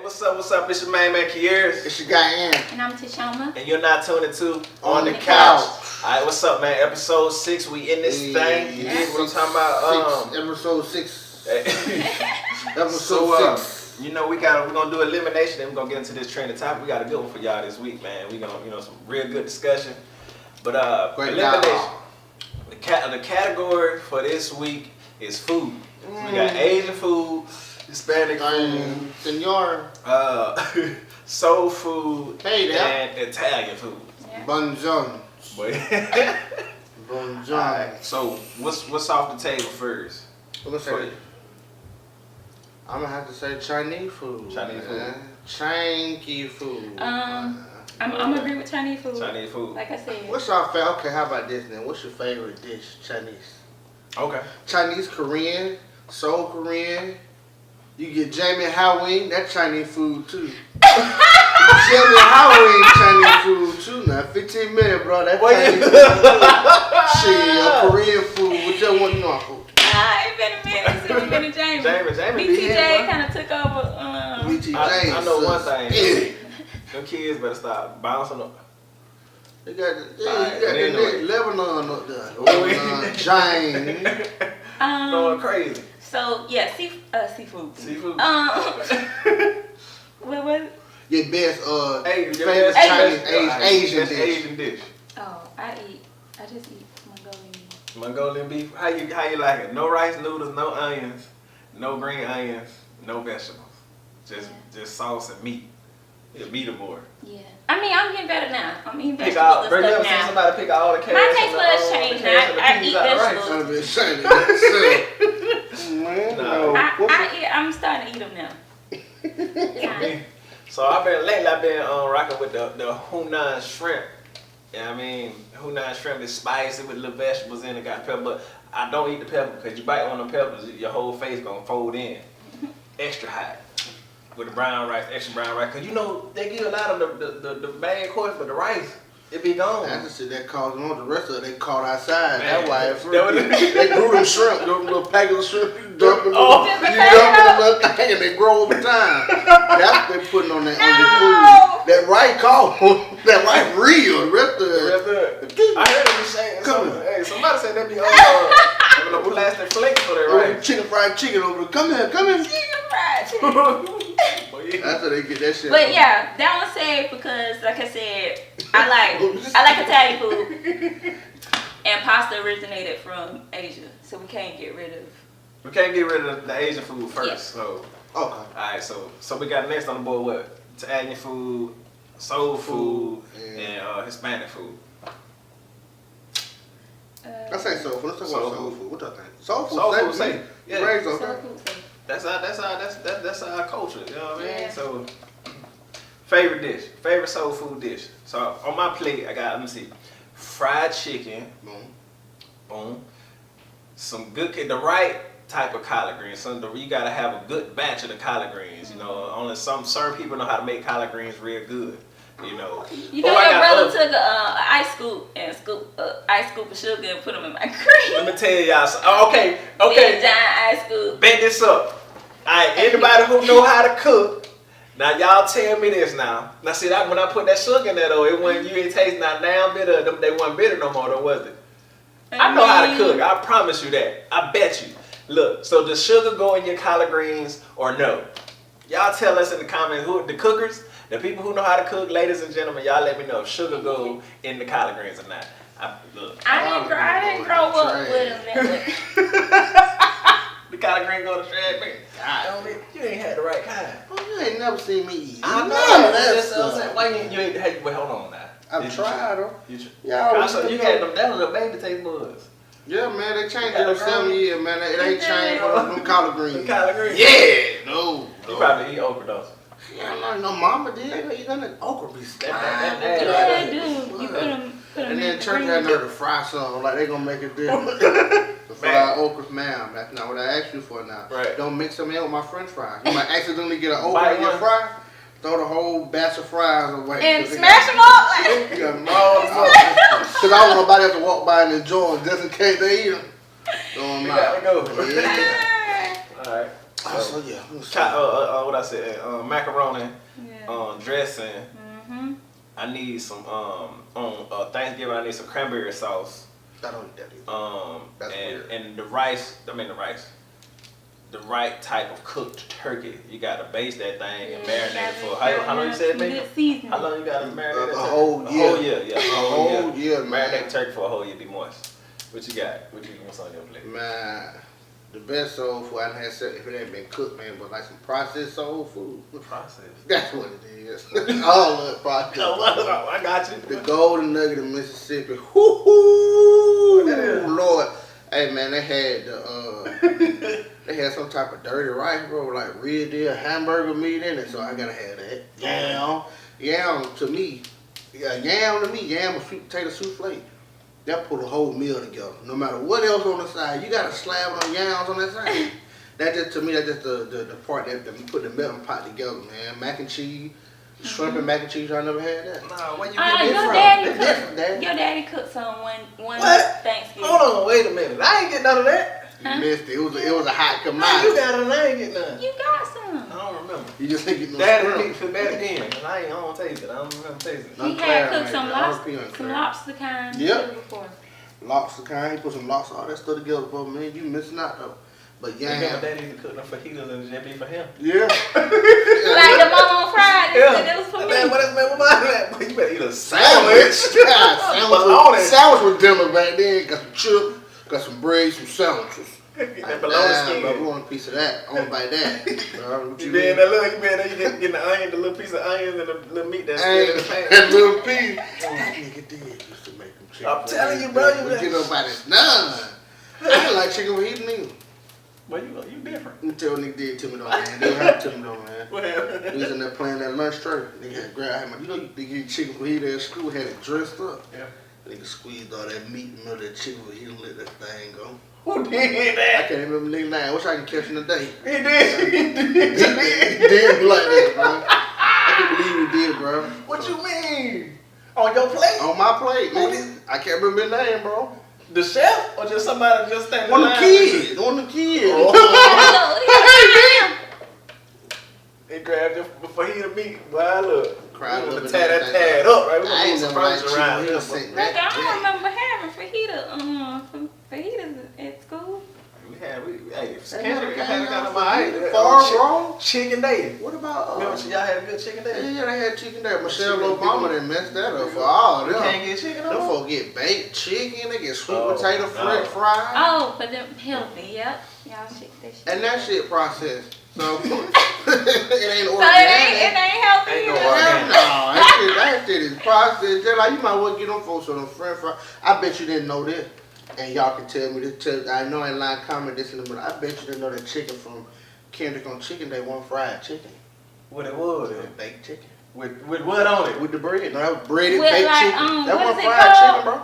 What's up? What's up? It's your main man, Queres. It's your guy, Aaron. And I'm Toshoama. And you're not tuning to On the Couch. Alright, what's up, man? Episode 6, we in this thing. You get what I'm talking about? Episode 6. Episode Episode 6. You know, we're gonna do elimination, and we're gonna get into this trending topic. We got a good one for y'all this week, man. We gonna, some real good discussion. But Great elimination. dialogue. The category for this week is food. We got Asian food, Hispanic food, Senor. soul food, Hey there. and Italian food. Yeah. Bonjour. But Bonjour. alright, so what's off the table first? Let's For say, you? I'm gonna have to say Chinese food. Chinese food. man. Chinese food. I'm agree with Chinese food. Chinese food. Like I said. What's your favorite? Okay, how about this then? What's your favorite dish? Chinese. Okay. Chinese, Korean, Seoul Korean. You get Jamie Halloween, that's Chinese food too. Jamie Halloween, Chinese food too. Now 15 minutes, bro. That's Chinese food too. Shit, Korean food. Whichever one you know food. It's been a minute since we've been to Jamie. Jamie be here, BTJ bro. kind of took over. I know one thing. Yeah. Them kids better stop bouncing up. They got the, Alright, you got the anyway. Lebanon up there. Lebanon, Jane. Going crazy. So yeah, seafood. Seafood. What was it? Your best Hey, your favorite best- Chinese best- Asian best dish. Asian dish. Oh, I just eat Mongolian. Mongolian beef. How you like it? No rice noodles, no onions, no green onions, no vegetables. Just sauce and meat. It's meat board. Yeah. I mean, I'm getting better now. I'm eating Pick vegetables out. and Bring stuff up now. somebody pick out all the carrots. My taste and buds the changed carrots now. and the I peas eat out of rice. vegetables. I've been saying that. Man, no. I'm starting to eat them now. Yeah. So I've been rocking with the Hunan shrimp. Yeah, I mean, Hunan shrimp is spicy with little vegetables in it, got pepper, but I don't eat the pepper because you bite on the peppers, your whole face gonna fold in. Extra hot. With the brown rice, extra brown rice. Cause you know, they give a lot of the main course, but the rice, it be gone. That's the shit that caused them on. The rest of it, they caught outside. Man. That's why at first That was- they grew them shrimp, them little packets of shrimp. You dump them, Oh. you dump them in a little thing, and they grow over time. That's what they putting on that on the food. That rice called, that rice real. The rest of it. I heard them saying Come something. here. Hey, somebody said they be on plastic flakes for that Oh, rice. chicken fried chicken over there. Come here. Chicken fried chicken. But yeah. That's how they get that shit. But yeah, that one's safe because, like I said, I like Italian food, and pasta originated from Asia, so we can't get rid of. We can't get rid of the Asian food first. Yeah. So, Okay. alright, so we got next on the board what? Italian food, soul food, and Hispanic food. I say soul food. Let's talk about soul food. What y'all think? Soul food. Soul food, safe. safe. Yeah. Raised Soul okay. food safe. That's our culture. You know what I mean? Yeah. So, favorite dish, favorite soul food dish. So on my plate, I got, let me see, fried chicken. Boom. Boom. Some good, the right type of collard greens. You gotta have a good batch of the collard greens. You know, only certain people know how to make collard greens real good. You know. You know, your brother took a ice scoop and ice scoop of sugar and put them in my cream. Let me tell y'all. Okay. Yeah, giant ice scoop. Bet this up. Alright, anybody who know how to cook. Now y'all tell me this now. Now see that when I put that sugar in there though, it wasn't you ain't taste not damn bitter. They wasn't bitter no more though, was it? I know how to cook. I promise you that. I bet you. Look, so does sugar go in your collard greens or no? Y'all tell us in the comments who the cookers, the people who know how to cook, ladies and gentlemen, y'all let me know if sugar go in the collard greens or not. I didn't grow up with them. The collard green go to trash, man. You ain't had the right kind. Oh, you ain't never seen me eat. I know. None of that That's what I'm stuff. saying. Why you ain't had? Wait, hold on now. I've tried them. You Yeah, you had them down little baby taste buds. Yeah, man, they changed You it got in the 7 ground? years, man. It ain't changed for them collard The greens. collard green. Yeah, no. You probably eat okra though. Yeah, no, mama did. You done okra be slime. that- Yeah, dude. You put them And in then the church cream. had nerve to fry something like they gonna make it different. The fried okra, ma'am. That's not what I asked you for now. Right. Don't mix them in with my French fries. You might accidentally get an okra Bite in your one. fry. Throw the whole batch of fries away. And smash them up. Like, You got them all because I don't want nobody else to walk by and enjoy them just in case they eat them. Throw them We out. gotta go. Yeah. Alright. So yeah. What I said, macaroni, Yeah. dressing. Mm-hmm. I need some on Thanksgiving. I need some cranberry sauce. I don't eat that either. That's weird. And the rice. The right type of cooked turkey. You gotta baste that thing and marinate it for how long you said, baby? How long you gotta marinate that turkey? A whole year. A whole year, yeah. A whole year, man. Marinate turkey for a whole year, be moist. What you got? What's on your plate? Man, the best soul food I done had, if it ain't been cooked, man, but like some processed soul food. Processed. That's what it is. All of it processed. I got you. The golden nugget of Mississippi. Whoo, What that is? Lord. Hey man, they had they had some type of dirty rice, bro, like real deal hamburger meat in it. So I gotta have that. Yam to me, yam a sweet potato souffle. That put a whole meal together. No matter what else on the side, you got to slab on yams on that side. That just to me, that's just the part that we put the melting pot together, man. Mac and cheese, shrimp and mac and cheese. I never had that. Nah, where you Your get it daddy from? cooked. Your daddy cooked some one What? Thanksgiving. Hold on, wait a minute. I ain't get none of that. You missed it. It was a hot Nah, commodity. you got it. I ain't get none. You got some. I don't remember. You just think it's no Daddy shrimp. picked for that again. I don't taste it. I don't remember tasting it. I'm He glad had cooked I some made that. some lobster kind Yep. before. Lobster kind, put some lobster, all that stuff together, bro, man. You missing out though. But Yeah, yam. Daddy used to cook them fajitas and just be for him. Yeah. Like the mama on Friday, that was for me. Man, what is man? What mine at? Boy, you better eat a Sandwich. sandwich. God, sandwich was dinner back then. Got some chips, got some bread, some sandwiches. Get that below the skin. Bro, we want a piece of that. I want to buy that. Bro, what You you be in mean? that little, getting the onion, the little piece of onions and the little meat that's still in the pan. That little piece. Nigga did used to make them chicken. I'm telling you, bro, you We like- get nobody's none. I didn't like chicken with eating either. Well, you different. Let me tell you what nigga did to me though, man. They happened to me though, man. What happened? We was in there playing that lunch tray. Nigga had grabbed him. You know you think you chicken fajita at school, had it dressed up. Yeah. Nigga squeezed all that meat in the middle of that chicken fajita and let that thing go. Who did I that? can't remember nigga name. I wish I could catch him today. He did. He did like that, bro. I can't believe he did, bro. What you mean? On your plate? On my plate, Who man. I can't remember his name, bro. The chef or just somebody just standing One of the line? kids. One of the kids. Oh. He grabbed your fajita meat. Boy, look. Cried We a gonna little tear bit. that tad up, right? We I gonna ain't move some never liked furniture around chicken here. fajita. Like, I don't remember having fajitas at school. Hey, never Kendrick came had out got for my you. Far wrong. Chicken day. What about Remember y'all had a good chicken day? yeah, they had chicken there. Michelle Chicken Obama people- done messed that up for all You them. can't get chicken Them on. folks get baked chicken, they get sweet Oh, potato no. fried. Oh, but them healthy, yep. Y'all shit that shit. And that shit processed. So it ain't So organic. it ain't healthy Ain't no either. organic. No, that shit is processed. Just like you might well get them folks on them french fries. I bet you didn't know this. And y'all can tell me this. I know in line comment this in the middle. I bet you didn't know that chicken from Kendrick on Chicken Day wasn't fried chicken. What it was? It was baked chicken. With what on it? With the bread. No, that was breaded With baked like, chicken. That what wasn't is it fried called? chicken, bro.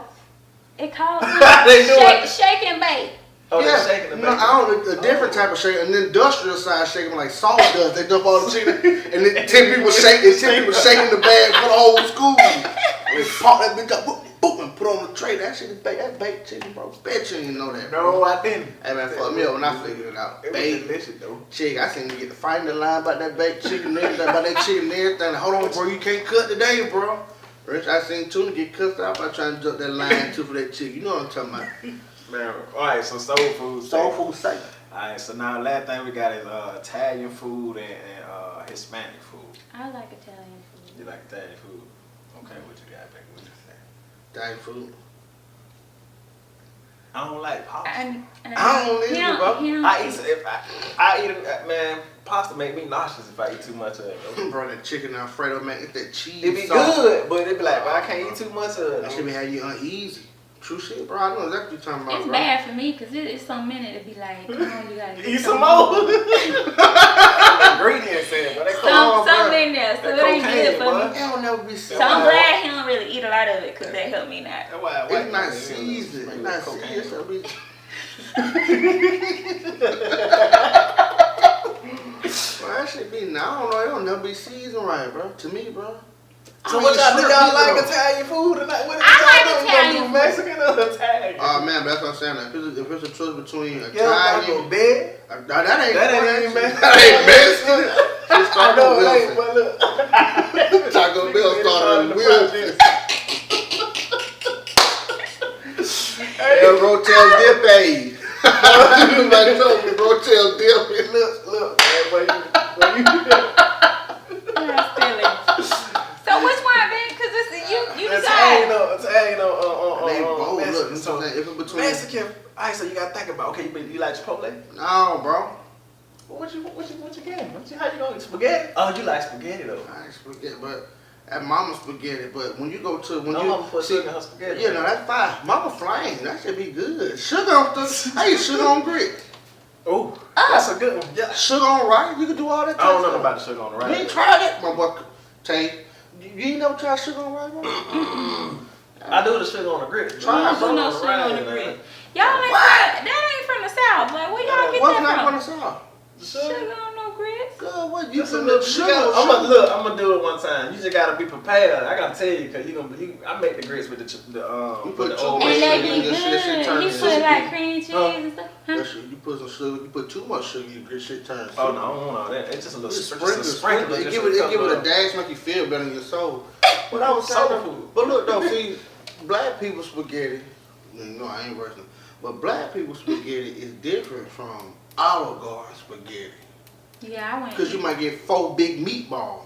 It called They do it. shake and bake. Oh, yeah, they're shaking the no, bacon. I don't. A different type of shaking, an industrial side shaking like Saul does. They dump all the chicken, and then 10 people shaking. 10 people shaking the bag for the whole school. They pop that bitch up, boop, boop, and put on the tray. That shit is baked. That baked chicken, bro. Bet you didn't know that. Bro. No, I didn't. Hey man, fuck me up when I figured it out. It was Baked delicious though. chicken. I seen you get the fighting the line about that baked chicken, about that chicken and everything. Hold on, bro, you can't cut today, bro. Rich, I seen Tuna get cussed out by trying to jump that line too for that chicken. You know what I'm talking about? Man, all right. So soul food. Soul food safe. All right. So now last thing we got is Italian food and Hispanic food. I like Italian food. You like Italian food? Okay, what you got, baby? What you say? Italian food. I don't like pasta. I don't either, He don't- bro. he don't I eat eat- if I eat it, man. Pasta make me nauseous if I eat too much of it. Though. Bro, that chicken Alfredo, man, it's that cheese It be sauce. good, but it be like, but I can't eat too much of That should it. be have you uneasy. True shit, bro. I know exactly what you're talking about, It's bro. bad for me because it's so many to be like, come on, you gotta get Eat some more. Ingredients in it, but they on, Some bro. in there, so That it ain't cocaine, good for boy. me. It don't never be So seasoned. I'm glad he don't really eat a lot of it because that helped me not. That's why I It's not seasoned. It's not seasoned. It's gonna be. Well, that should be. I don't know. It don't never be seasoned right, bro. To me, bro. So what y'all do? Y'all like Italian food or not? What I like Italian food. Mexican or Italian? Oh man, that's what I'm saying. If it's a choice between Italian, That ain't that ain't Mexican. That ain't Mexican. It's I know it ain't, Taco but look. Bell started in Wilson. El Rotel Dip aid. Everybody told me Rotel Dip. Look, man, boy, you That's silly. So which one, man? Because it's you Italian decide. They both look. Mexican. So So if it's between Mexican. Alright, so you gotta think about. Okay, you like Chipotle? no, bro. What you getting? How you going? Spaghetti? Oh, you like spaghetti though? I ain't spaghetti, but at Mama spaghetti. But when you go to No, Mama put sugar in her spaghetti. yeah, no, that's fine. Mama flame, that should be good. Sugar on I eat sugar on grits. Oh, that's a good one. Yeah. Sugar on rice, you can do all that. I don't know stuff. about the sugar on the You rice. ain't tried it, my boy. Tay, you ain't never tried sugar on rice, bro? I do the sugar on the grits. Try I it, do bro. no sugar on the man. grid. Y'all ain't that ain't from the South. Like where y'all get What's that not from? from the South? Sugar on no grits. Good, what you Listen, put look, sugar? I'm gonna do it one time. You just gotta be prepared. I gotta tell you, cause I make the grits with the You put the too old much And way. they be sugar, your shit turn good. He to put soup. like cream cheese and stuff. Huh? That shit, you put some sugar, you put too much sugar, your shit turns. Oh no, I don't want all that. It's just a little Sprinkle, sprinkle. It give it a dash, make you feel better in your soul. But I was Soul saying, food. but look though, see, black people spaghetti. No, I ain't wrestling. But black people spaghetti is different from Olive Garden spaghetti. Yeah, I went. Cause you might get 4 big meatballs.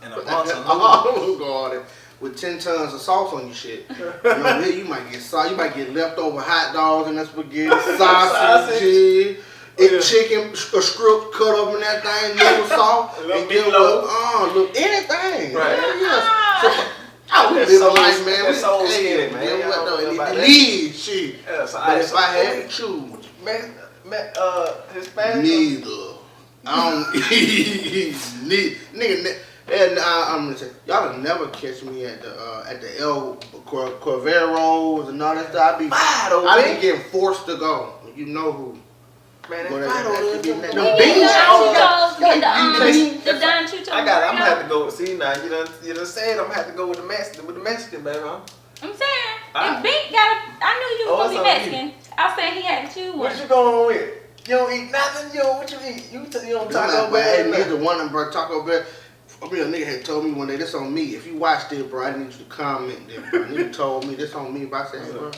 And a But bunch of Olive Garden with 10 tons of sauce on your shit. You know, here you might get you might get leftover hot dogs in that spaghetti, sausage. Chicken, a script cut up in that thing, little sauce, and get look, anything. Right. Yeah. So, we That's live so- a life, man. that's so Hey, scared, man. you know what, Y'all though, know about it that. needs shit. Yeah, so But if I had to choose, Hispanic. neither. I don't nigga. And I'm gonna say, y'all will never catch me at the El Corveros and all that stuff. I be getting forced to go. You know who? Man, But that that should be Fido, them We beans. need the you Don Chucho. I'm gonna have to go. See now, you done said I'm gonna have to go with the Mexican, baby. Huh? I'm saying, Ah. if Bink got I knew you was Oh, gonna be it's on Mexican. I was saying he had to choose one. What you going with? You don't eat nothing. What you eat? You don't Taco But hey, Bell. neither one of them, bro. Taco Bell. I mean, a nigga had told me one day, this on me. If you watch this, bro, I need you to comment this, bro. Nigga told me this on me, but I said, hey, bro.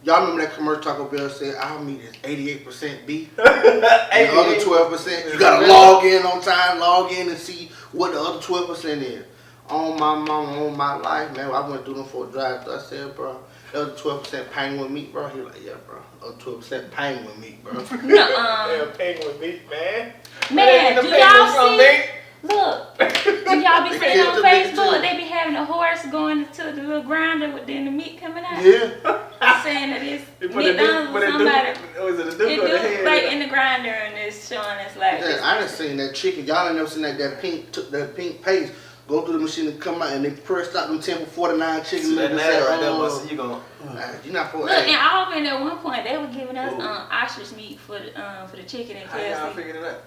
Y'all remember that commercial Taco Bell said, our meat is 88% beef? And the other 12%, you gotta log in on time, log in and see what the other 12% is. On my mama, on my life, man. I went through them for a drive. I said, bro, the other 12% penguin meat, bro. He was like, yeah, bro. Other 12% penguin meat, bro. Yeah, penguin meat, man. Man, The do penguin y'all from see? me. Look, do y'all be They seeing killed on the bitch, Facebook? too. They be having a horse going to the little grinder with then the meat coming out. Yeah. Saying that it's You put a McDonald's or somebody. Was it a It duke or the do head? like in the grinder and it's showing it's like. Yeah, I done seen that chicken. Y'all ain't never seen that pink paste go through the machine and come out and they pressed out them 10 for 49 chicken See that nuggets. nail right there, boy. So you gonna. You're not supposed Look, to. in Auburn at one point they were giving us Ooh. ostrich meat for the chicken and How y'all KFC. figured it out?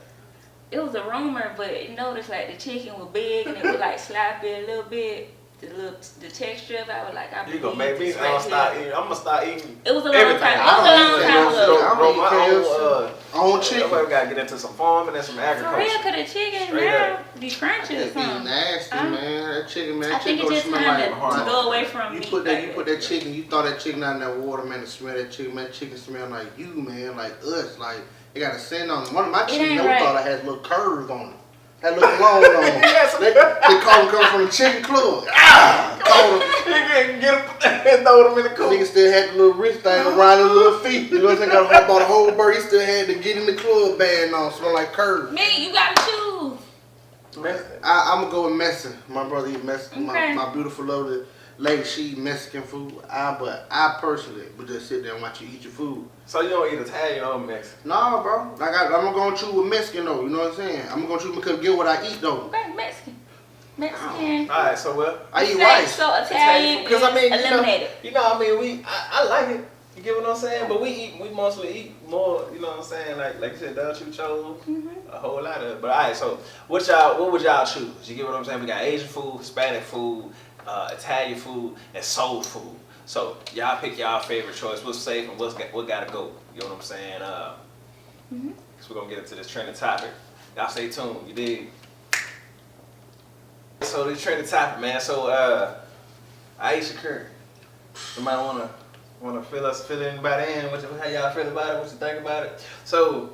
It was a rumor, but it noticed like the chicken was big and it was like sloppy a little bit. The texture of it, I was like, I You gonna believe make me this right start here. eating. I'm gonna start eating. It was a long everything. time. It I was a long don't time eat ago. KFC. I Grow don't my eat own. own That's why chicken. we gotta get into some farming and some For real, agriculture. cause the chicken Straight now up. be crunchy or That be something. nasty, man. That chicken, man. I think Chicken it's just smell time like to hard. go away from You meat put like that chicken, you throw that chicken out in that water, man, to smell that chicken, man. Chicken smell like you, man, like us, like it got a scent on it. One of my chicken ain't never right. thought I had little curves on it. Had little long on it. They call them coming from the chicken club. Call them. Get them and throw them in the The coop. nigga still had the little wrist thing around his little feet. You know what I'm saying? Got about a whole bird. He still had to get in the club band on, smell like curves. Me, you gotta choose. I'm gonna go with Mexican. My brother eat Mexican. Okay. My beautiful lovely lady, she eat Mexican food. But I personally would just sit there and watch you eat your food. So you don't eat Italian or Mexican? No, bro. Like I'm gonna choose with Mexican though. You know what I'm saying? I'm gonna choose because get what I eat though. Okay, Mexican. Mexican. All right, so well. I eat Say rice. So Italian Because I mean, is eliminated. I mean, I like it. You get what I'm saying? But we mostly eat more, you know what I'm saying? Like you said, don't you chose a whole lot of it. But alright, so what would y'all choose? You get what I'm saying? We got Asian food, Hispanic food, Italian food, and soul food. So y'all pick y'all favorite choice. What's safe and what gotta go? You know what I'm saying? So we're gonna get into this trending topic. Y'all stay tuned, you dig? So this trending topic, man. So Aisha Curry. Somebody wanna fill anybody in? How y'all feel about it? What you think about it? So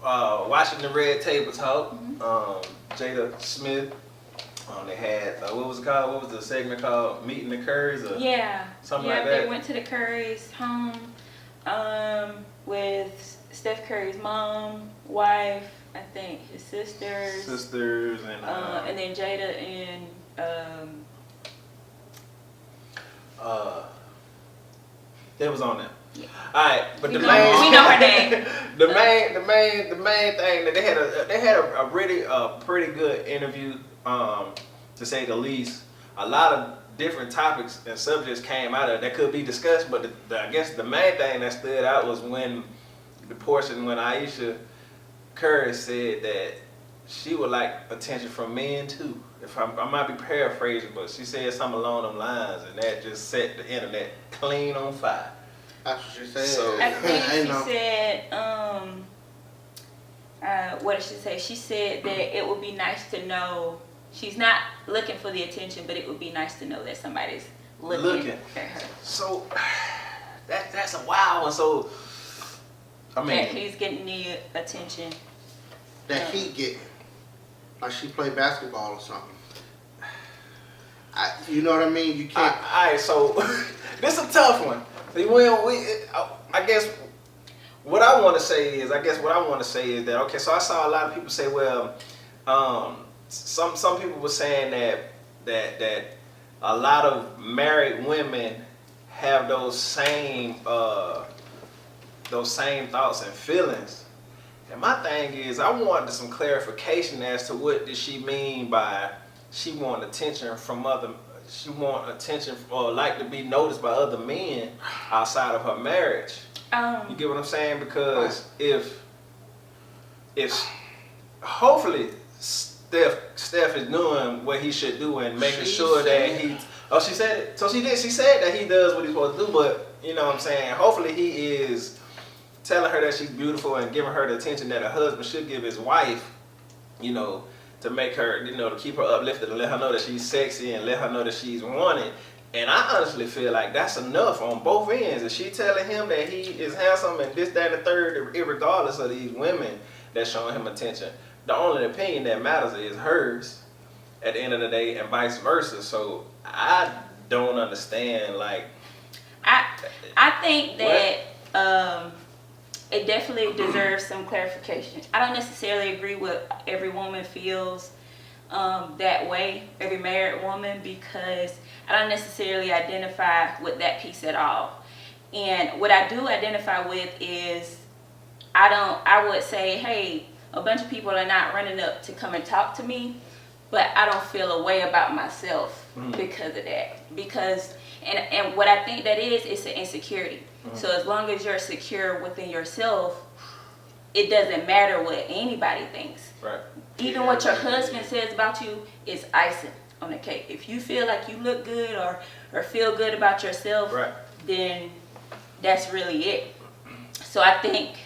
watching the Red Table Talk, Jada Smith. They had what was it called? What was the segment called? Meeting the Currys or something like that. Yeah, they went to the Currys' home with Steph Curry's mom, wife, I think his sisters, and then Jada and they was on there. Yeah. All right, but we know her name. the main thing that they had a pretty good interview, to say the least. A lot of different topics and subjects came out of it that could be discussed, but I guess the main thing that stood out was when Aisha Curry said that she would like attention from men too. I might be paraphrasing, but she said something along them lines, and that just set the internet clean on fire. That's what she said. So, I think she said, what did she say? She said that it would be nice to know, she's not looking for the attention, but it would be nice to know that somebody's looking at her. So, that's a wild one. So, I mean, that he's getting the attention. That he getting. Like she play basketball or something. You know what I mean? You can't. Alright, so this is a tough one. I guess what I want to say is that, okay, so I saw a lot of people say, well, some people were saying that a lot of married women have those same thoughts and feelings. And my thing is, I wanted some clarification as to what did she mean by she want attention or like to be noticed by other men outside of her marriage. You get what I'm saying? Because if hopefully Steph is doing what he should do and making sure that he. Oh, she said it. So she did. She said that he does what he's supposed to do, but you know what I'm saying. Hopefully he is telling her that she's beautiful and giving her the attention that a husband should give his wife, you know, to make her, you know, to keep her uplifted and let her know that she's sexy and let her know that she's wanted. And I honestly feel like that's enough on both ends. If she telling him that he is handsome and this, that, and the third, irregardless of these women that's showing him attention, the only opinion that matters is hers at the end of the day and vice versa. So I don't understand, like... I think that... it definitely deserves some clarification. I don't necessarily agree with every woman feels that way, every married woman, because I don't necessarily identify with that piece at all. And what I do identify with is I would say, hey, a bunch of people are not running up to come and talk to me, but I don't feel a way about myself because of that. Because and what I think that is an insecurity. So as long as you're secure within yourself, it doesn't matter what anybody thinks. Right. Even what your husband says about you is icing on the cake. If you feel like you look good or feel good about yourself, right, then that's really it. So I think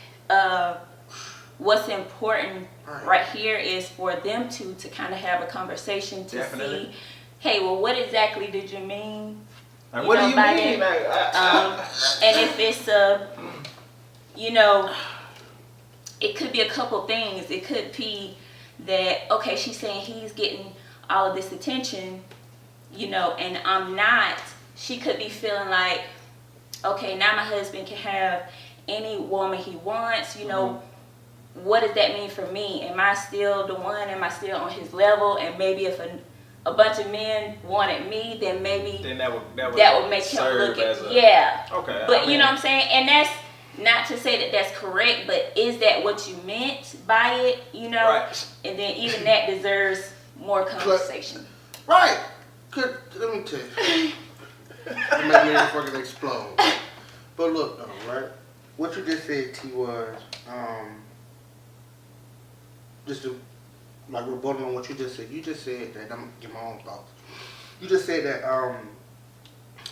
what's important right here is for them to kind of have a conversation to see, hey, well, what exactly did you mean? Like, what do you mean? And if it's it could be a couple things. It could be that, okay, she's saying he's getting all of this attention, and I'm not. She could be feeling like, okay, now my husband can have any woman he wants, what does that mean for me? Am I still the one? Am I still on his level? And maybe if a bunch of men wanted me, then maybe that would make him look at okay. But you know what I'm saying? And that's not to say that that's correct, but is that what you meant by it? Right. And then even that deserves more conversation. Right. Let me tell you. It made me fucking explode. But look, though, right? What you just said, T, was just to like rebuttal on what you just said. You just said that I'm gonna get my own thoughts. You just said that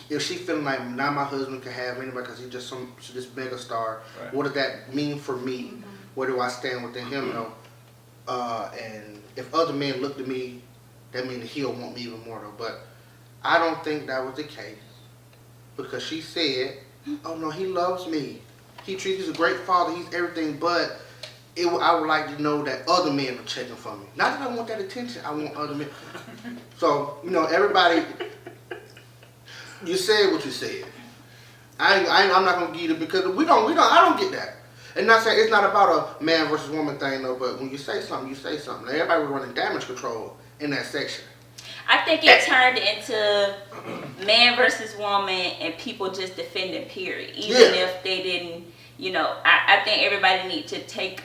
if she feeling like now my husband can have anybody because he's just this mega star, Right. what does that mean for me? Where do I stand within him? Though, and if other men look to me, that means he'll want me even more though. But I don't think that was the case because she said, "Oh no, he loves me. He's a great father. He's everything." But I would like to know that other men are checking for me. Not that I want that attention. I want other men. So everybody. You said what you said. I'm not gonna give you because we don't. I don't get that. And not saying it's not about a man versus woman thing though. But when you say something, you say something. Now, everybody was running damage control in that section. I think it turned into man versus woman and people just defending period. Even if they didn't, I think everybody needs to take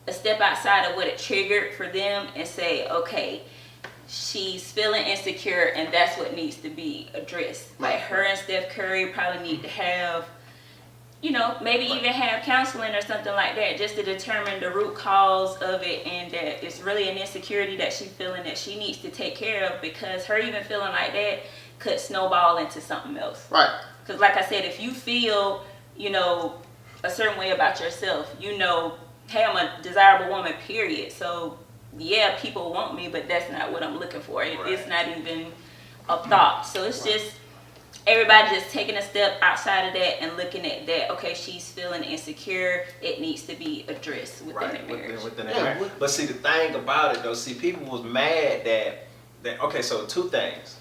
a step outside of what it triggered for them and say, okay, she's feeling insecure and that's what needs to be addressed. Like her and Steph Curry probably need to have, maybe even have counseling or something like that just to determine the root cause of it and that it's really an insecurity that she's feeling that she needs to take care of because her even feeling like that could snowball into something else. Right. Because like I said, if you feel, a certain way about yourself, hey, I'm a desirable woman, period. So, yeah, people want me, but that's not what I'm looking for. It's not even a thought. So it's just everybody just taking a step outside of that and looking at that, okay, she's feeling insecure. It needs to be addressed within the marriage. Within the marriage. But see, the thing about it, though, people was mad that okay, so two things.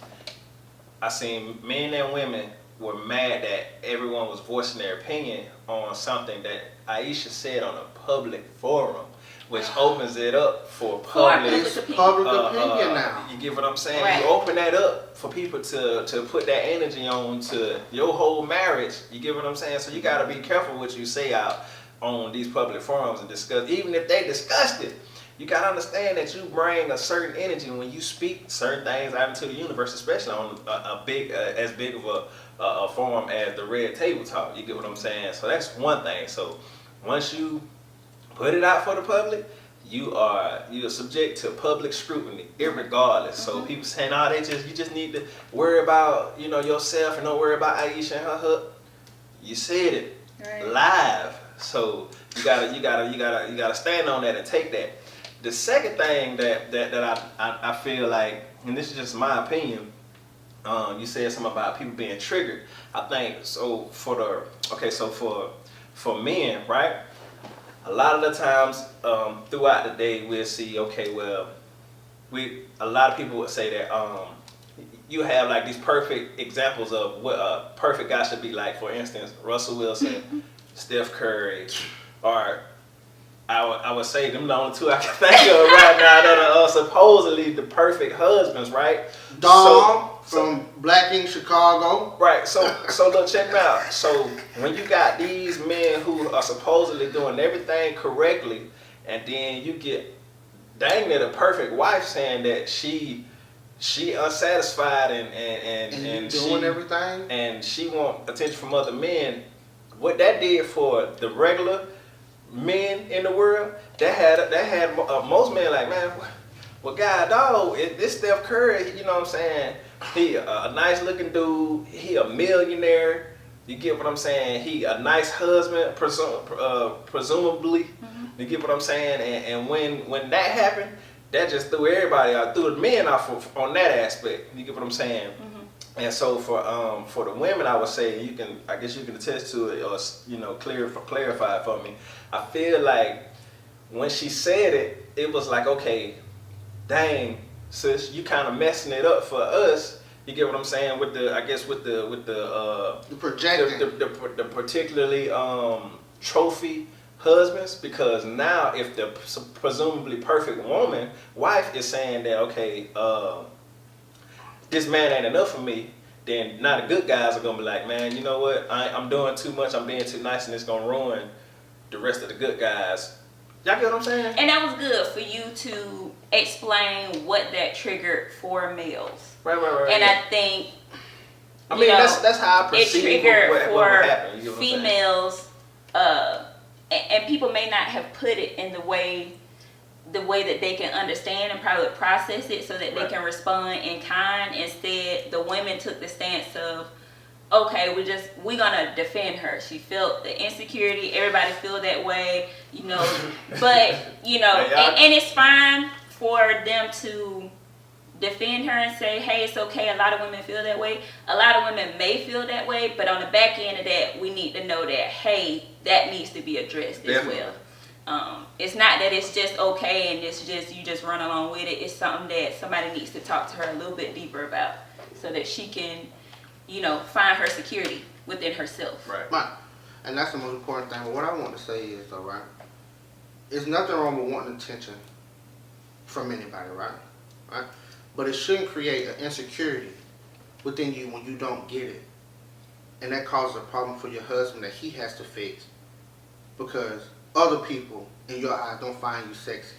I seen men and women were mad that everyone was voicing their opinion on something that Aisha said on a public forum, which opens it up for public opinion now. You get what I'm saying? Right. You open that up for people to put that energy on to your whole marriage. You get what I'm saying? So you got to be careful what you say out on these public forums and discuss. Even if they discussed it, you got to understand that you bring a certain energy when you speak certain things out into the universe, especially on a big, as big of a forum as the Red Table Talk. You get what I'm saying? So that's one thing. So once you put it out for the public, you're subject to public scrutiny, irregardless. So people saying, you just need to worry about yourself and don't worry about Aisha and her. You said it live, so you gotta stand on that and take that. The second thing that I feel like, and this is just my opinion, you said something about people being triggered. I think so for men, right? A lot of the times throughout the day we'll see, okay, well, a lot of people would say that you have like these perfect examples of what a perfect guy should be like. For instance, Russell Wilson, Steph Curry, or I would say them the only two I can think of right now that are supposedly the perfect husbands, right? Dom from Black Ink Chicago. Right, so look, check it out. So when you got these men who are supposedly doing everything correctly, and then you get dang near the perfect wife saying that she unsatisfied and doing everything, and she want attention from other men. What that did for the regular men in the world, that had most men like, man, well, God, dog, this Steph Curry, you know what I'm saying? He a nice looking dude. He a millionaire. You get what I'm saying? He a nice husband, presumably. You get what I'm saying? And when that happened, that just threw everybody out, threw the men off on that aspect. You get what I'm saying? And so for the women, I would say I guess you can attest to it or clarify it for me. I feel like when she said it, it was like, okay, dang, sis, you kind of messing it up for us. You get what I'm saying with the projecting the particularly trophy husbands, because now if the presumably perfect wife is saying that, okay, this man ain't enough for me, then now the good guys are gonna be like, man, you know what? I'm doing too much. I'm being too nice, and it's gonna ruin the rest of the good guys. Y'all get what I'm saying? And that was good for you to explain what that triggered for males. Right. And I think I mean, that's how I perceive it triggered what for happened. You know what I'm saying? females, and people may not have put it in the way that they can understand and probably process it so that they can respond in kind. Instead, the women took the stance of, okay, we're gonna defend her. She felt the insecurity. Everybody feel that way, you know. But you know, and it's fine for them to defend her and say, hey, it's okay. A lot of women feel that way. A lot of women may feel that way, but on the back end of that, we need to know that, hey, that needs to be addressed as well. It's not that it's just okay and it's just you just run along with it. It's something that somebody needs to talk to her a little bit deeper about so that she can, you know, find her security within herself. Right. And that's the most important thing. But what I want to say is, though, right, there's nothing wrong with wanting attention from anybody, right? But it shouldn't create an insecurity within you when you don't get it. And that causes a problem for your husband that he has to fix because other people in your eyes don't find you sexy.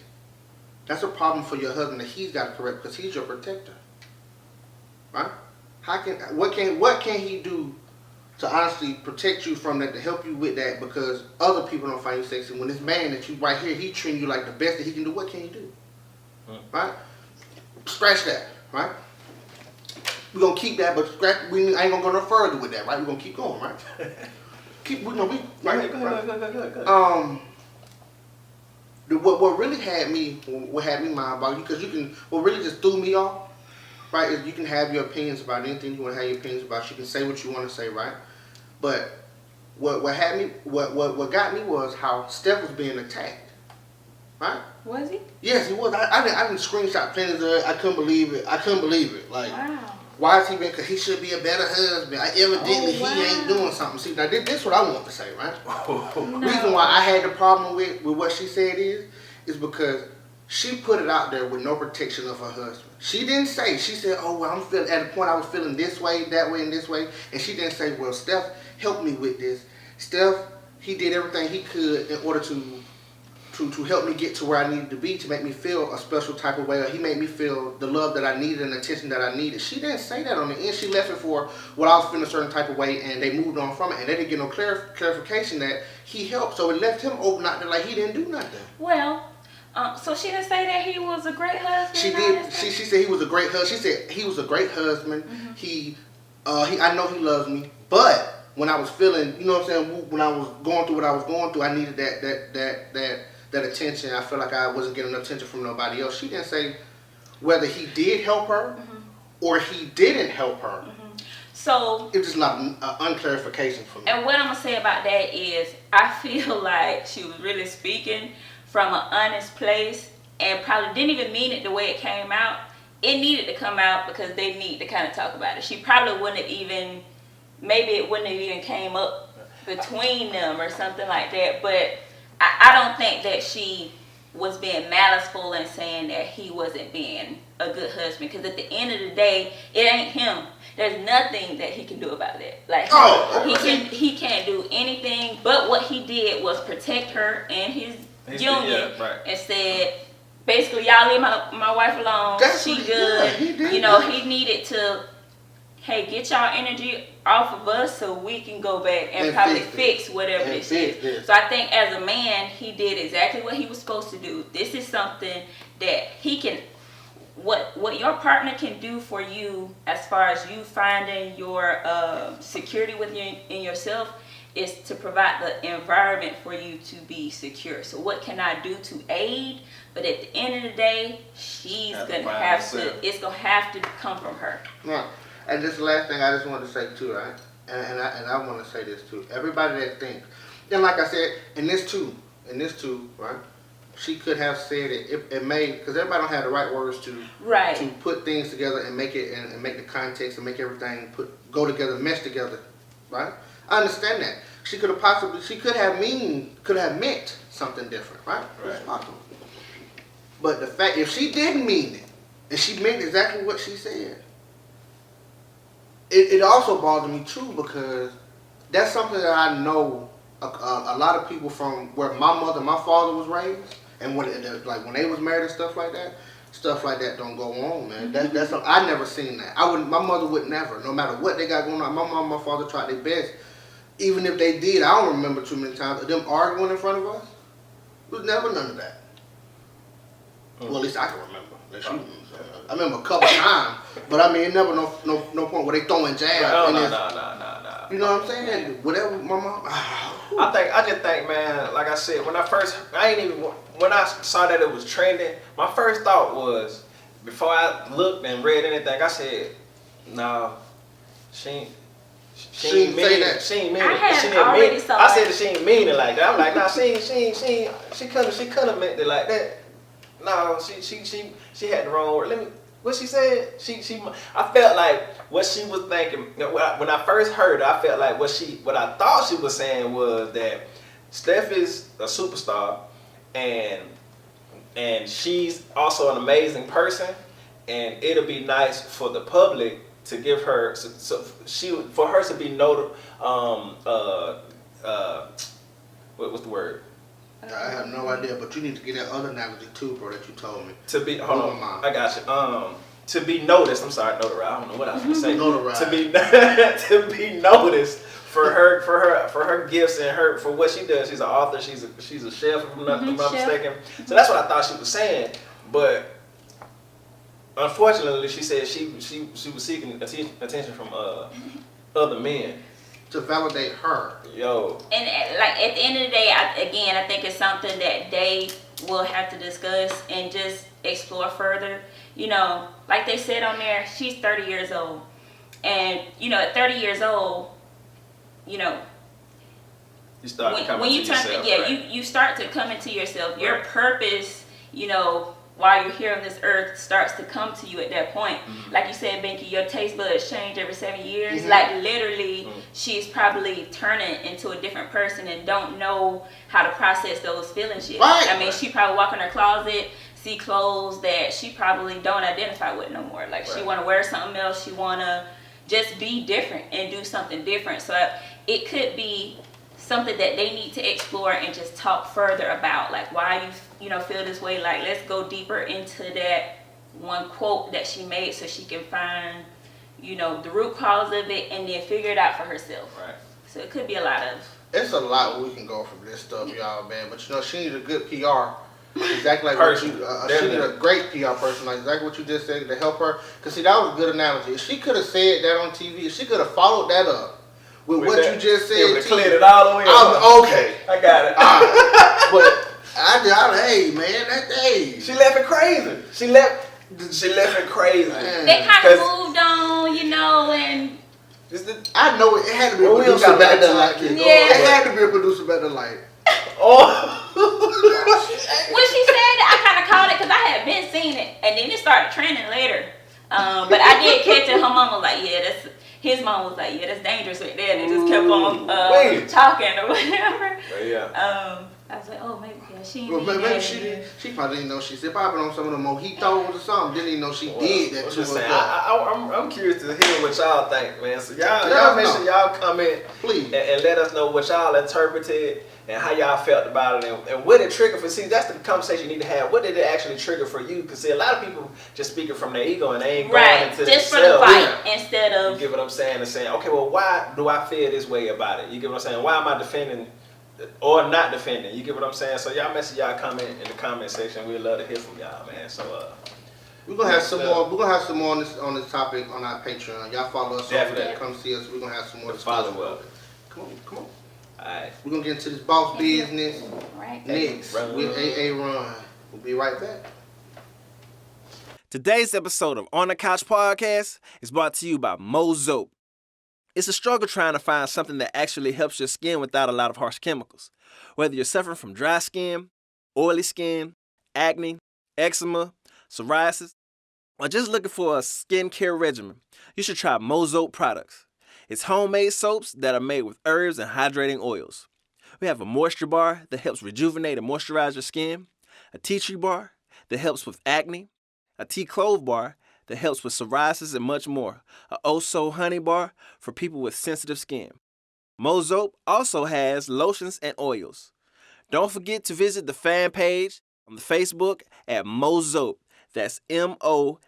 That's a problem for your husband that he's got to correct because he's your protector. Right? What can he do to honestly protect you from that, to help you with that, because other people don't find you sexy? When this man that you right here, he treating you like the best that he can do, what can you do? Right? Scratch that, right? We're gonna keep that, but we ain't gonna go no further with that, right? We're gonna keep going, right? Go ahead. What really had me mind about you, because what really just threw me off, right, is you can have your opinions about anything you want to have your opinions about. You can say what you want to say, right? But what got me was how Steph was being attacked, right? Was he? Yes, he was. I didn't screenshot plenty of it. I couldn't believe it. Like, wow. Why is he being? Because he should be a better husband. Evidently, he ain't doing something. See, now this is what I want to say, right? No. Reason why I had the problem with what she said is because she put it out there with no protection of her husband. She didn't say. She said, "Oh, well, I'm feeling at a point I was feeling this way, that way, and this way," and she didn't say, "Well, Steph helped me with this. Steph, he did everything he could in order to help me get to where I needed to be, to make me feel a special type of way. Or he made me feel the love that I needed and the attention that I needed." She didn't say that on the end. She left it for, well, I was feeling a certain type of way, and they moved on from it, and they didn't get no clarification that he helped. So it left him open out there like he didn't do nothing. Well, so she didn't say that he was a great husband. She did. She said he was a great husband. She said he was a great husband. Mm-hmm. I know he loves me, but when I was feeling, you know what I'm saying, when I was going through what I was going through, I needed that attention. I felt like I wasn't getting enough attention from nobody else. She didn't say whether he did help her or he didn't help her. So it was just not an unclarification for me. And what I'm gonna say about that is, I feel like she was really speaking from an honest place and probably didn't even mean it the way it came out. It needed to come out because they need to kind of talk about it. She probably wouldn't have even, maybe it wouldn't have even came up between them or something like that. But I don't think that she was being maliceful and saying that he wasn't being a good husband, because at the end of the day, it ain't him. There's nothing that he can do about it. Like, he can't do anything, but what he did was protect her and his union, and said, basically, y'all leave my wife alone. She good. You know, he needed to, hey, get y'all energy off of us so we can go back and probably fix whatever this is. So I think as a man, he did exactly what he was supposed to do. This is something that he can, what your partner can do for you as far as you finding your security in yourself is to provide the environment for you to be secure. So what can I do to aid? But at the end of the day, she's gonna have to, it's gonna have to come from her. Right. And this last thing I just want to say too, right? And I want to say this too. Everybody that thinks, and like I said, in this too, right? She could have said it may, because everybody don't have the right words to put things together and make it and make the context and make everything go together, mesh together, right? I understand that. She could have meant something different, right? It's possible. But the fact, if she didn't mean it, and she meant exactly what she said, it also bothers me too, because that's something that I know a lot of people from where my mother and my father was raised, and when they was married and stuff like that, stuff like that don't go on, man. That's I never seen that. My mother would never, no matter what they got going on. My mom and my father tried their best. Even if they did, I don't remember too many times of them arguing in front of us. It was never none of that. Well, at least I can remember. I remember a couple times, but I mean, it never no point where they throwing jabs. No. You know what I'm saying? Whatever, my mom. I just think, man. Like I said, when I saw that it was trending, my first thought was, before I looked and read anything, I said, no, she ain't mean it. She ain't mean it. I said that she ain't mean it like that. I'm like, nah, she couldn't have meant it like that. No, she had the wrong word. What she said? I felt like what she was thinking when I first heard her. I felt like what I thought she was saying was that Steph is a superstar, and she's also an amazing person, and it'll be nice for the public to give her for her to be noted. What's the word? I have no idea, but you need to get that other analogy too, bro, that you told me. To be, hold on, I got you. To be noticed. I'm sorry, notarized. I don't know what I was gonna say. Notarized. To be noticed for her gifts and for what she does. She's an author. She's a chef, if I'm not mistaken. So that's what I thought she was saying. But unfortunately, she said she was seeking attention from other men. To validate her. Yo. And like at the end of the day, I think it's something that they will have to discuss and just explore further. You know, like they said on there, she's 30 years old. And, you know, at 30 years old, you know, you start to come when into you turn yourself, right? you start to come into yourself. Your Right. purpose, you know, while you're here on this earth starts to come to you at that point. Mm-hmm. Like you said, Binky, your taste buds change every 7 years. Mm-hmm. Like literally, she's probably turning into a different person and don't know how to process those feelings yet. Right. I mean, she probably walk in her closet, see clothes that she probably don't identify with no more. Like she want to wear something else. She want to just be different and do something different. So it could be something that they need to explore and just talk further about, like why you feel this way. Like let's go deeper into that one quote that she made so she can find the root cause of it and then figure it out for herself. Right. So it could be a lot of. It's a lot we can go from this stuff, y'all, man. But she needs a good PR. Exactly like what you. She needs a great PR person, like exactly what you just said, to help her. Cause see, that was a good analogy. If she could have said that on TV, if she could have followed that up with what you just said, it would have cleared it all the way up. Okay, I got it. But hey man, that day she left it crazy. She left it crazy. Man. They kind of moved on, and. I know it had to be a producer back then. It had to be a producer back then. Like, oh. When she said it, I kind of caught it because I had been seeing it, and then it started trending later. But I did catch it. Her mom was like, his mom was like, that's dangerous right there, and they just kept on talking or whatever. Yeah. I was like, oh, maybe she. Well, maybe she probably didn't know she said probably on some of the mojitos or something. Didn't even know she did that to her. I'm curious to hear what y'all think, man. So y'all make sure y'all comment, please, and let us know what y'all interpreted and how y'all felt about it, and what it triggered for. See, that's the conversation you need to have. What did it actually trigger for you? Because see, a lot of people just speaking from their ego and they ain't going into just themselves. for the fight instead of. You get what I'm saying? And saying, okay, well, why do I feel this way about it? You get what I'm saying? Why am I defending or not defending? You get what I'm saying? So y'all make sure y'all comment in the comment section. We'd love to hear from y'all, man. So we're gonna have some more. We're gonna have some more on this topic on our Patreon. Y'all follow us over there. Come see us. We're gonna have some more. Follow up. Come on. Alright. We're gonna get into this boss business next Run. with AA Run. We'll be right back. Today's episode of On the Couch Podcast is brought to you by Mozope. It's a struggle trying to find something that actually helps your skin without a lot of harsh chemicals. Whether you're suffering from dry skin, oily skin, acne, eczema, psoriasis, or just looking for a skincare regimen, you should try Mozope products. It's homemade soaps that are made with herbs and hydrating oils. We have a moisture bar that helps rejuvenate and moisturize your skin, a tea tree bar that helps with acne, a tea clove bar that helps with psoriasis and much more, a Oh-So honey bar for people with sensitive skin. Mozope also has lotions and oils. Don't forget to visit the fan page on the Facebook at Mozope. That's MOSOZP.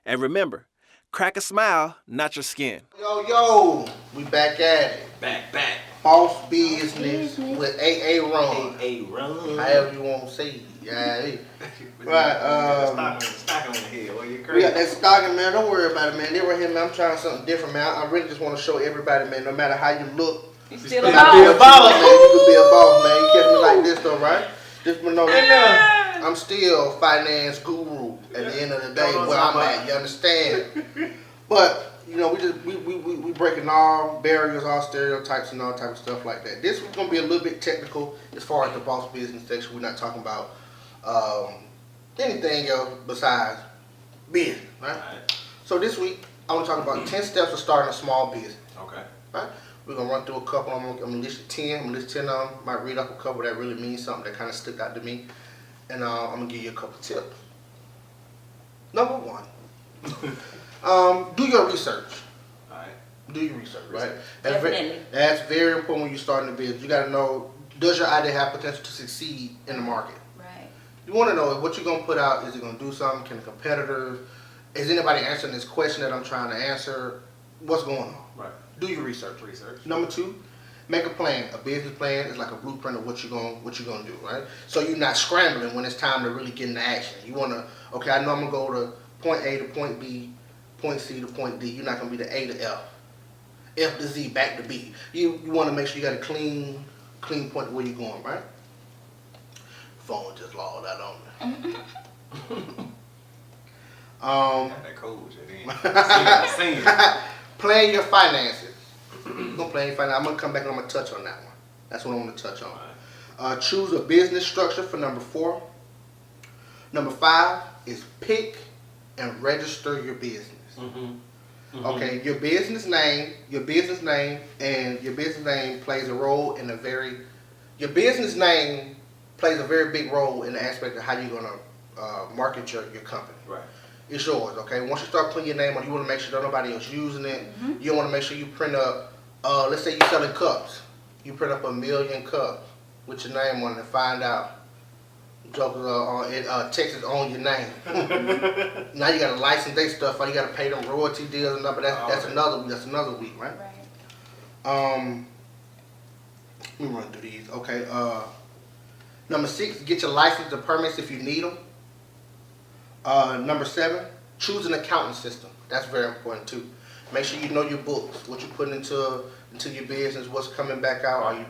And remember, crack a smile, not your skin. Yo, we back at it. Back. Boss business with AA Run. AA Run. However you want to say it. Yeah. Right. Stocking on the head. Well, you We crazy. got that stocking, man. Don't worry about it, man. They were here, man. I'm trying something different, man. I really just want to show everybody, man. No matter how you look, You still you a can be a boss. boss, man. You can be a boss, man. You catch me like this, though, right? Just know I'm still finance guru at the end of the day where I'm at. You understand? But you know, we breaking all barriers, all stereotypes, and all type of stuff like that. This was gonna be a little bit technical as far as the boss business section. We're not talking about anything else besides business, right? So this week I want to talk about 10 steps of starting a small business. Okay. Right? We're gonna run through a couple. I'm gonna list 10. I'm gonna list 10 of them. Might read up a couple that really means something that kind of stuck out to me, and I'm gonna give you a couple tips. Number one. Do your research. Alright. Do your research, right? Definitely. That's very important when you're starting a business. You got to know, does your idea have potential to succeed in the market? Right. You want to know what you're going to put out. Is it going to do something? Can the competitors? Is anybody answering this question that I'm trying to answer? What's going on? Right. Do your research. Research. Number two, make a plan. A business plan is like a blueprint of what you're going to do, right? So you're not scrambling when it's time to really get into action. You want to, okay, I know I'm going to go to point A to point B, point C to point D. You're not going to be the A to F. F to Z, back to B. You want to make sure you got a clean point where you're going, right? Phone just logged out on me. That cold shit. Sing. Plan your finances. Don't plan your finances. I'm going to come back and I'm going to touch on that one. That's what I want to touch on. Choose a business structure for number 4. Number 5 is pick and register your business. Okay, your business name plays a role in your business name plays a very big role in the aspect of how you're gonna market your company. Right. It's yours, okay? Once you start putting your name on, you want to make sure that nobody else using it. You want to make sure you print up, let's say you're selling cups. You print up 1 million cups with your name on it and find out jokers in Texas own your name. Now you got to license their stuff, or you got to pay them royalty deals and stuff, but that's another week, right? Let me run through these. Okay. Number 6, get your license and permits if you need them. Number 7, choose an accounting system. That's very important too. Make sure you know your books, what you're putting into your business, what's coming back out. Are you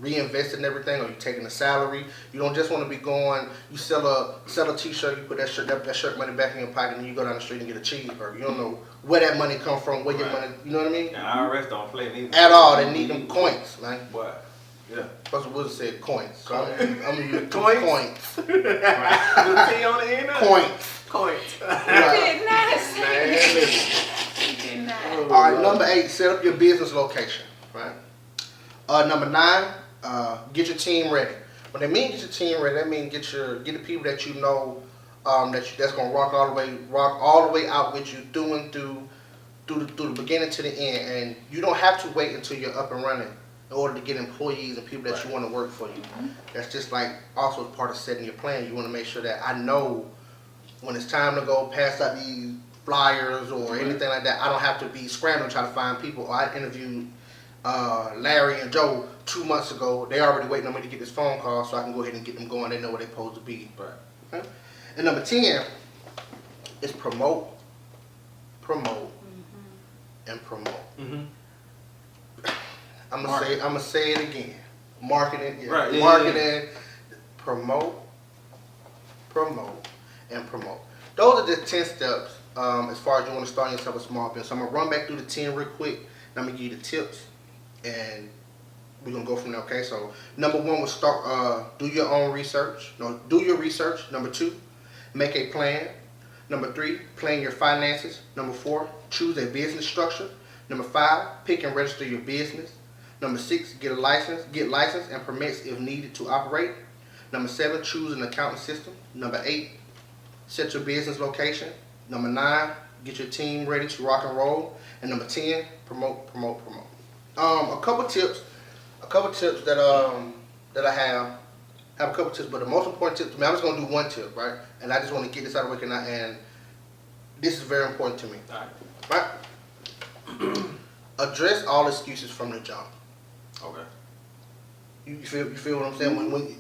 reinvesting everything? Are you taking a salary? You don't just want to be going. You sell a t-shirt, you put that shirt money back in your pocket, and you go down the street and get a cheeseburger. You don't know where that money come from, where your money. You know what I mean? Yeah, IRS don't play neither. At all. They need them coins, man. What? Yeah. Professor Wilson said coins. So I'm gonna use Coins? coins. Right. T on the end of it? Coins. Coins. Right. Did not say. Did not. All right, number 8, set up your business location, right? Number 9, get your team ready. When they mean get your team ready, that means get the people that you know that's gonna rock all the way out with you through the beginning to the end. And you don't have to wait until you're up and running in order to get employees and people that you want to work for you. That's just like also part of setting your plan. You want to make sure that I know when it's time to go pass out these flyers or anything like that, I don't have to be scrambling trying to find people. I interviewed Larry and Joe 2 months ago. They already waiting on me to get this phone call so I can go ahead and get them going. They know where they're supposed to be. Right. Okay? And number 10 is promote, and promote. I'm gonna say it again. Marketing, Right, yeah, marketing, promote, and promote. Those are the 10 steps as far as you want to start yourself a small business. So I'm gonna run back through the 10 real quick. And I'm gonna give you the tips, and we're gonna go from there. Okay. So number 1 was start. Do your own research. No, do your research. Number 2, make a plan. Number 3, plan your finances. Number 4, choose a business structure. Number 5, pick and register your business. Number 6, get license and permits if needed to operate. Number 7, choose an accounting system. Number 8, set your business location. Number 9, get your team ready to rock and roll. And number 10, promote. A couple tips that I have have a couple tips, but the most important tip to me, I'm just gonna do one tip, right? And I just want to get this out of the way, and this is very important to me. All right. Right? Address all excuses from the jump. Okay. You feel what I'm saying? When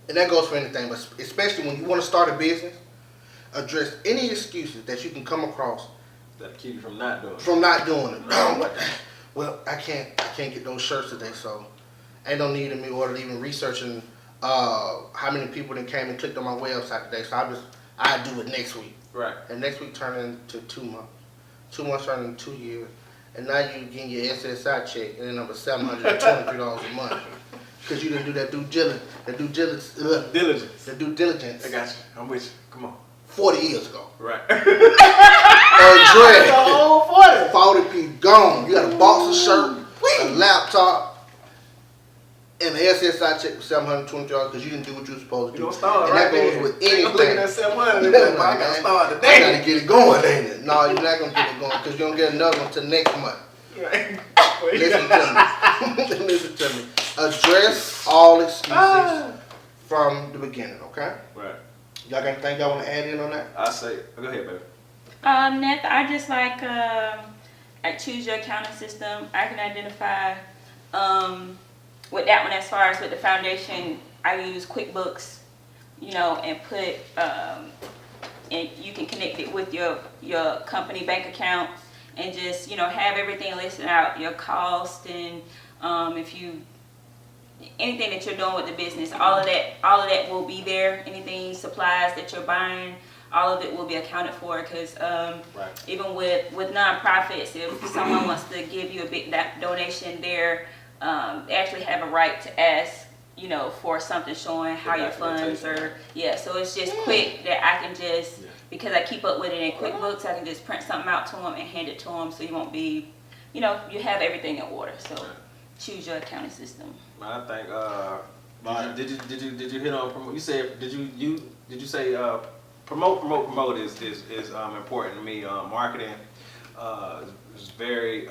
and that goes for anything, but especially when you want to start a business, address any excuses that you can come across That keep you from not doing it. from not doing it. Well, I can't get those shirts today, so ain't no need of me or even researching how many people that came and clicked on my website today. So I do it next week. Right. And next week turn into 2 months. 2 months turn into 2 years. And now you getting your SSI check and then number $723 a month. Because you didn't do that due diligence. The due diligence. I got you. I'm with you. Come on. 40 years ago. Right. Address. The whole 40. 40p gone. You got a boxer shirt, a laptop, and the SSI check for $720 because you didn't do what you were supposed to do. You don't start and right that goes there. with You anything. looking at 700. I gotta start I today. gotta get it going, ain't it? No, you're not gonna get it going because you're gonna get another one till next month. Right. Listen to me. Listen to me. Address all excuses from the beginning, okay? Right. Y'all got anything y'all want to add in on that? I say, go ahead, baby. Next, I just like choose your accounting system. I can identify with that one as far as with the foundation. I use QuickBooks, and put and you can connect it with your company bank account and just have everything listed out, your cost and if you anything that you're doing with the business, all of that will be there. Anything supplies that you're buying, all of it will be accounted for. Because even with nonprofits, if someone wants to give you a big donation, they actually have a right to ask, for something showing how your funds are. Yeah, so it's just quick that I can just because I keep up with it in QuickBooks, I can just print something out to them and hand it to them, so you won't be, you have everything in order. So. Choose your accounting system. I think. Did you hit on promote? You said did you say promote is important to me. Marketing is very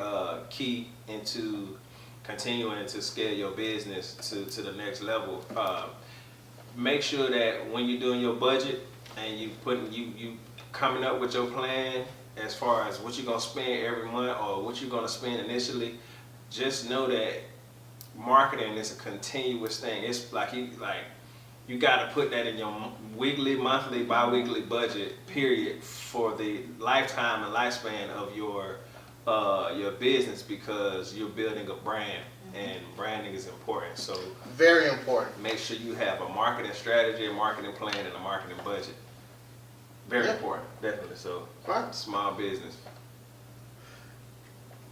key into continuing to scale your business to the next level. Make sure that when you're doing your budget and you coming up with your plan as far as what you're gonna spend every month or what you're gonna spend initially. Just know that marketing is a continuous thing. It's like you got to put that in your weekly, monthly, bi-weekly budget period for the lifetime and lifespan of your business because you're building a brand and branding is important. So very important. Make sure you have a marketing strategy, a marketing plan, and a marketing budget. Very important, definitely. So small business.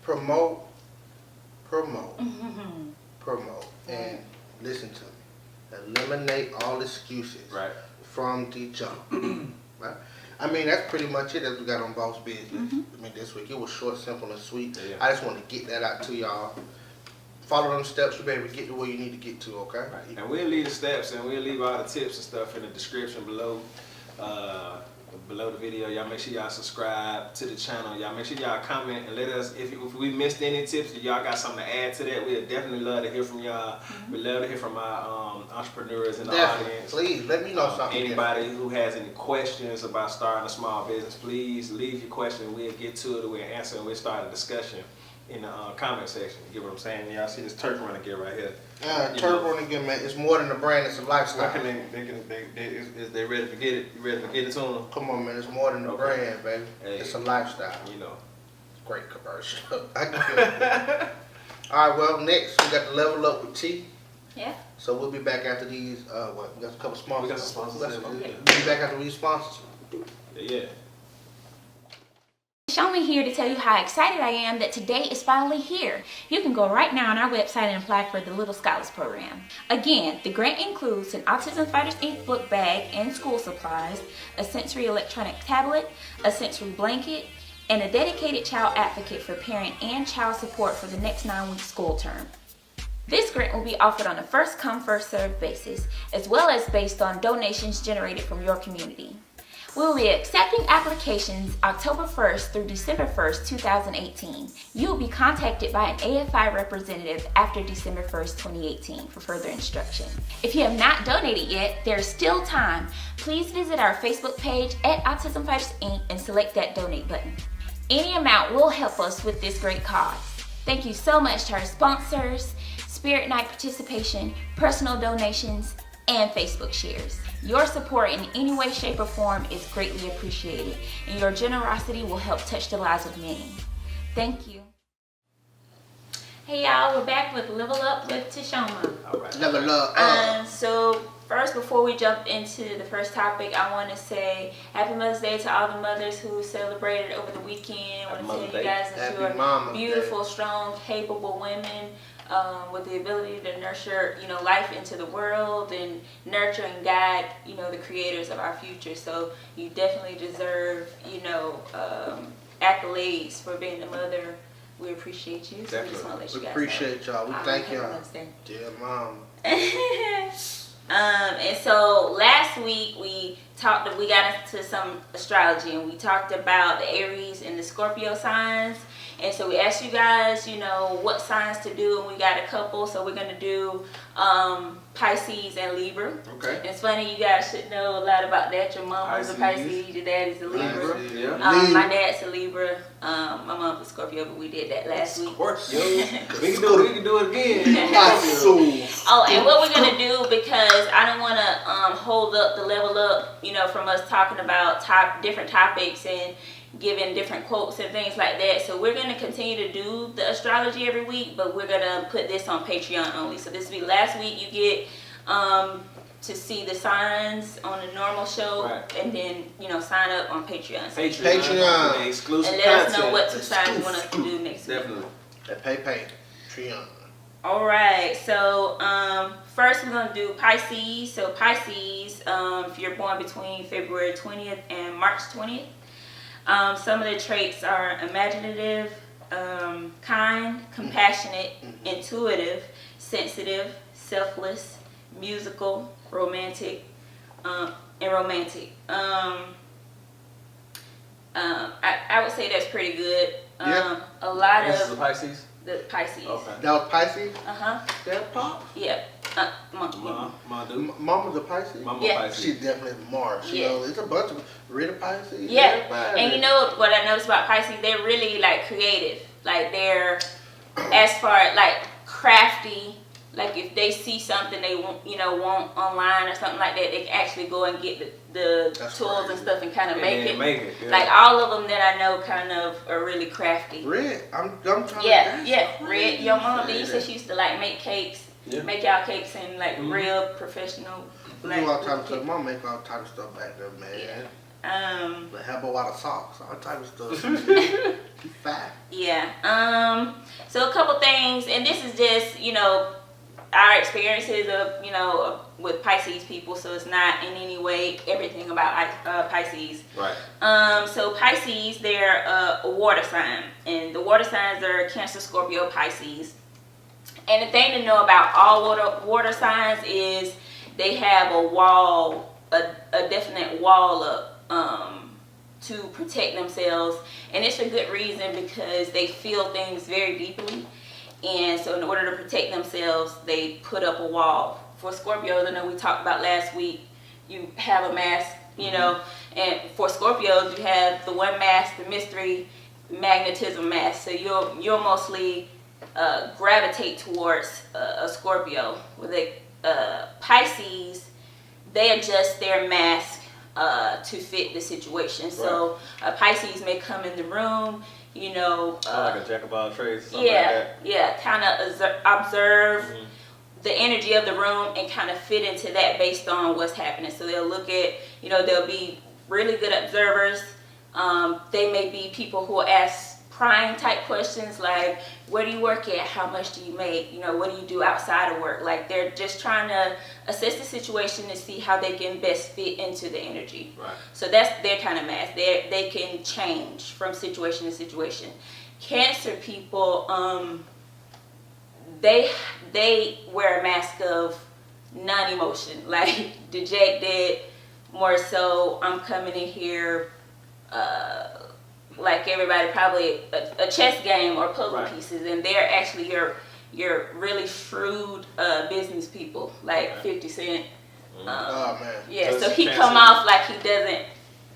Promote, and listen to me. Eliminate all excuses from the jump. Right? I mean, that's pretty much it that we got on Boss Business. I mean, this week it was short, simple, and sweet. Yeah. I just want to get that out to y'all. Follow them steps, you'll be able to get to where you need to get to, okay? Right. And we'll leave the steps and we'll leave all the tips and stuff in the description below. Below the video. Y'all make sure y'all subscribe to the channel. Y'all make sure y'all comment and let us, if we missed any tips, if y'all got something to add to that, we'd definitely love to hear from y'all. We'd love to hear from our entrepreneurs in the audience. Please, let me know something. Anybody who has any questions about starting a small business, please leave your question. We'll get to it, we'll answer, and we'll start a discussion in the comment section. You get what I'm saying? Y'all see this turkey running gear right here. Turkey running gear, man. It's more than a brand, it's a lifestyle. They ready to get it? You ready to get it to them? Come on, man. It's more than a brand, baby. Hey, it's a lifestyle. It's great commercial. I can feel it. All right, well, next we got the Level Up with T. Yeah. So we'll be back after these, we got a couple sponsors. We got some sponsors. We'll be back after these sponsors. Yeah. Toshoama here to tell you how excited I am that today is finally here. You can go right now on our website and apply for the Little Scholars Program. Again, the grant includes an Autism Fighters Inc. book bag and school supplies, a sensory electronic tablet, a sensory blanket, and a dedicated child advocate for parent and child support for the next 9-week school term. This grant will be offered on a first-come, first-served basis, as well as based on donations generated from your community. We'll be accepting applications October 1st through December 1st, 2018. You will be contacted by an AFI representative after December 1st, 2018 for further instruction. If you have not donated yet, there is still time. Please visit our Facebook page at Autism Fighters Inc. and select that donate button. Any amount will help us with this great cause. Thank you so much to our sponsors, Spirit Night participation, personal donations, and Facebook shares. Your support in any way, shape, or form is greatly appreciated, and your generosity will help touch the lives of many. Thank you. Hey y'all, we're back with Level Up with Toshoama. All right. Level up. So first, before we jump into the first topic, I want to say Happy Mother's Day to all the mothers who celebrated over the weekend. I want to tell you guys that you are beautiful, strong, capable women. With the ability to nurture, life into the world and nurture and guide, the creators of our future. So you definitely deserve, accolades for being the mother. We appreciate you. So we just want to let you guys appreciate y'all. We thank y'all. Dear mom. And so last week we got into some astrology and we talked about the Aries and the Scorpio signs. And so we asked you guys, what signs to do, and we got a couple. So we're gonna do Pisces and Libra. Okay. And it's funny, you guys should know a lot about that. Your mom was a Pisces, your dad is a Libra. Yeah. My dad's a Libra. My mom's a Scorpio, but we did that last week. Scorpio. We can do it again. Oh, and what we're gonna do, because I don't want to hold up the level up, from us talking about different topics and giving different quotes and things like that. So we're going to continue to do the astrology every week, but we're going to put this on Patreon only. So this will be last week. You get to see the signs on the normal show, right, and then sign up on Patreon. So Patreon. Exclusive and let us know what two signs you want us to do next week. Definitely. Patreon. All right, so first we're going to do Pisces. So Pisces, if you're born between February 20th and March 20th, some of the traits are imaginative, kind, compassionate, intuitive, sensitive, selfless, musical, romantic, and romantic. I would say that's pretty good. Yeah. A lot of... This is the Pisces? The Pisces. Okay. That was Pisces? Uh-huh. That Pop? Yeah. Mama's a Pisces? Mama yeah. Pisces. She's definitely Mars. Yeah. It's a bunch of Rita Pisces. Yeah. And you know what I noticed about Pisces? They're really creative. They're as far crafty. If they see something they want, want online or something like that, they can actually go and get the tools and stuff and kind of make it. Yeah. All of them that I know kind of are really crafty. Red, I'm trying to. Yeah. Red. Your mom, you said she used to make cakes. Yeah. Make y'all cakes and real professional. We do all types of stuff. Mom make all types of stuff back there, man. Yeah. But have a lot of socks, all types of stuff. She's fat. Yeah. So a couple things, and this is just our experiences of with Pisces people, so it's not in any way everything about Pisces. Right. So Pisces, they're a water sign, and the water signs are Cancer, Scorpio, Pisces. And the thing to know about all water signs is they have a wall, a definite wall up to protect themselves, and it's for good reason, because they feel things very deeply. And so in order to protect themselves, they put up a wall. For Scorpios, I know we talked about last week, you have a mask, and for Scorpios, you have the one mask, the mystery magnetism mask. So you'll mostly gravitate towards a Scorpio. With Pisces, they adjust their mask to fit the situation. Right. So Pisces may come in the room, like a jack of all trades, something like that. Yeah, kind of observe the energy of the room and kind of fit into that based on what's happening. So they'll look at, they'll be really good observers. They may be people who will ask prying type questions like, where do you work at? How much do you make? What do you do outside of work? They're just trying to assess the situation to see how they can best fit into the energy. Right. So that's their kind of mask. They can change from situation to situation. Cancer people, they wear a mask of non-emotion, dejected, more so I'm coming in here like everybody, probably a chess game or puzzle pieces, and they're actually your really shrewd business people, like 50 Cent. Oh man. Yeah, So so he it's come fancy. off like he doesn't,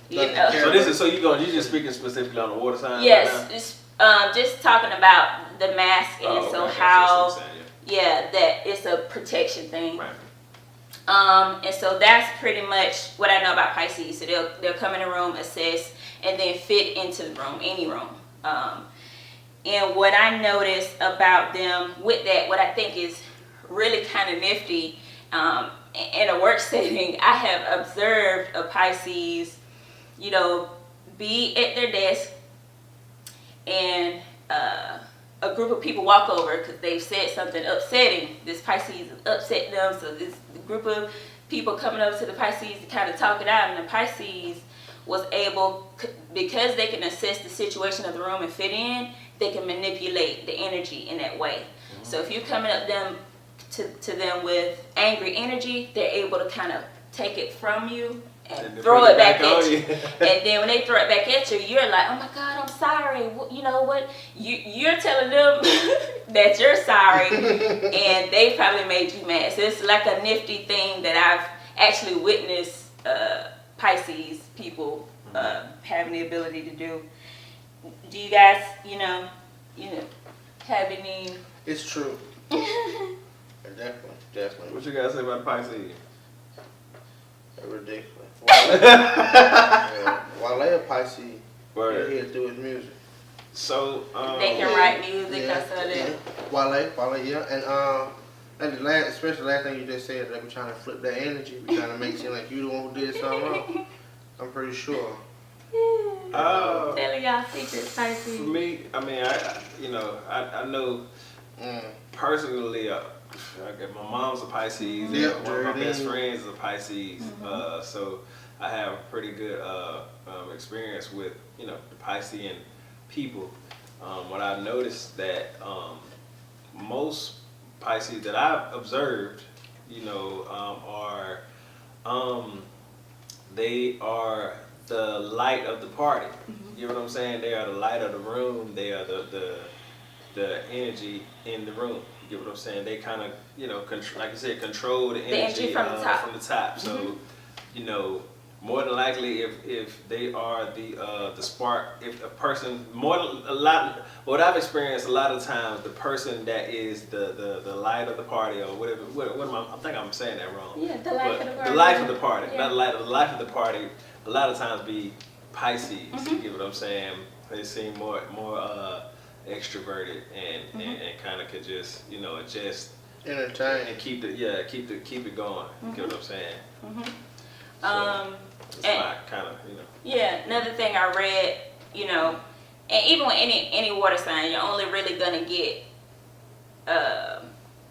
you know. So this is you just speaking specifically on the water sign? Yes, right now? it's just talking about the mask, and Oh, so okay. how That's what you're saying, yeah, that it's a protection thing. Right. And so that's pretty much what I know about Pisces. So they'll come in the room, assess, and then fit into the room, any room. And what I noticed about them with that, what I think is really kind of nifty, in a work setting, I have observed a Pisces, you know, be at their desk, and a group of people walk over because they've said something upsetting. This Pisces upset them, so this group of people coming up to the Pisces to kind of talk it out, and the Pisces was able, because they can assess the situation of the room and fit in, they can manipulate the energy in that way. Mm-hmm. So if you're coming up to them with angry energy, they're able to kind of take it from you and throw it back at you. And then when they throw it back at you, you're like, oh my God, I'm sorry. You know what? You're telling them that you're sorry, and they probably made you mad. So it's like a nifty thing that I've actually witnessed Pisces people having the ability to do. Do you guys, you know, have any? It's true. Definitely. What you guys say about Pisces? They're ridiculous. Wale a Pisces. Word. He'll do his music. So They can write music, Yeah, that's what it is. Wale, yeah. And especially the last thing you just said, that we're trying to flip that energy. We're trying to make it seem like you the one who did something wrong. I'm pretty sure. Telling y'all secrets, Pisces. For me, I mean, I know personally. I get my mom's a Pisces. Yeah, one of my best friends is a Pisces. So I have a pretty good experience with the Piscean people. What I've noticed that most Pisces that I've observed, are they are the light of the party. You know what I'm saying? They are the light of the room. They are the energy in the room. You get what I'm saying? They kind of, like you said, control the energy from the top. From the top. So, more than likely, if they are the spark, if a person what I've experienced a lot of times, the person that is the light of the party or whatever. I think I'm saying that wrong. Yeah, the life of the party. The life of the party, Yeah. not the light. The life of the party. A lot of times be Pisces. You get what I'm saying? They seem more extroverted and kind of could just adjust, entertain, and keep it going. You get what I'm saying? It's and not kind of yeah, another thing I read, and even with any water sign, you're only really gonna get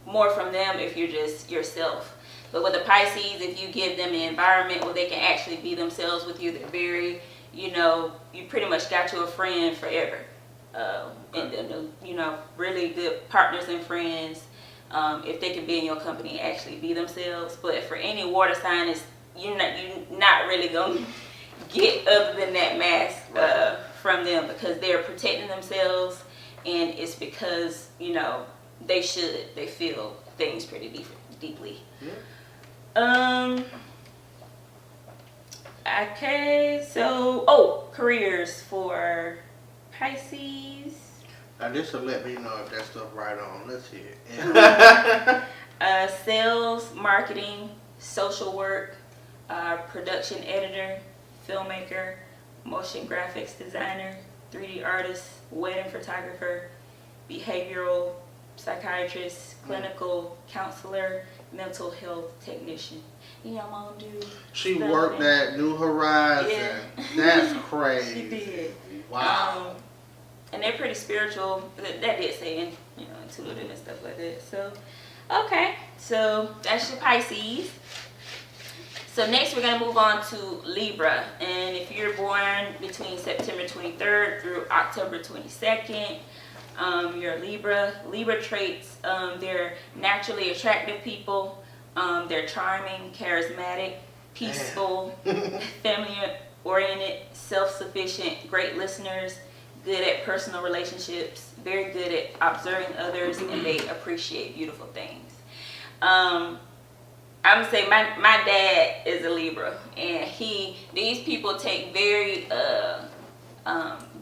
more from them if you're just yourself. But with the Pisces, if you give them an environment where they can actually be themselves with you, they're very, you pretty much got you a friend forever. And then, really good partners and friends, if they can be in your company and actually be themselves. But for any water sign, you're not really going to get other than that mask from them, because they're protecting themselves, and it's because, they feel things pretty deeply. Yeah. Okay, so, careers for Pisces. Now this will let me know if that stuff right on. Let's hear it. Yeah. Sales, marketing, social work, production editor, filmmaker, motion graphics designer, 3D artist, wedding photographer, behavioral psychiatrist, clinical counselor, mental health technician. Yeah, mom do. She worked at New Horizon. Yeah. That's crazy. She did. Wow. And they're pretty spiritual. That did say, intuitive and stuff like that. So, okay. So that's your Pisces. So next we're going to move on to Libra. And if you're born between September 23rd through October 22nd, you're Libra. Libra traits, they're naturally attractive people. They're charming, charismatic, peaceful, family-oriented, self-sufficient, great listeners, good at personal relationships, very good at observing others, and they appreciate beautiful things. I'm gonna say my dad is a Libra, and these people take very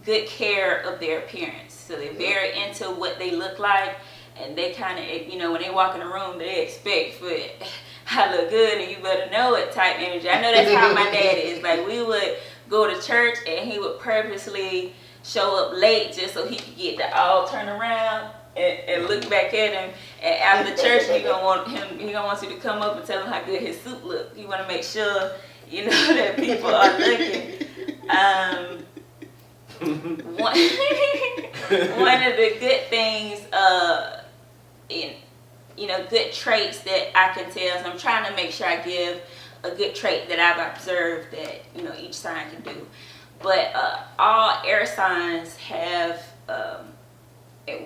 good care of their appearance. So they're very into what they look like, and they kind of, when they walk in the room, they expect for I look good and you better know it type energy. I know that's how my dad is. Like, we would go to church and he would purposely show up late just so he could get to all turn around and look back at him. And after church, he gonna want you to come up and tell him how good his suit looked. He want to make sure that people are looking. One of the good things, good traits that I can tell. So I'm trying to make sure I give a good trait that I've observed that each sign can do. But all air signs have.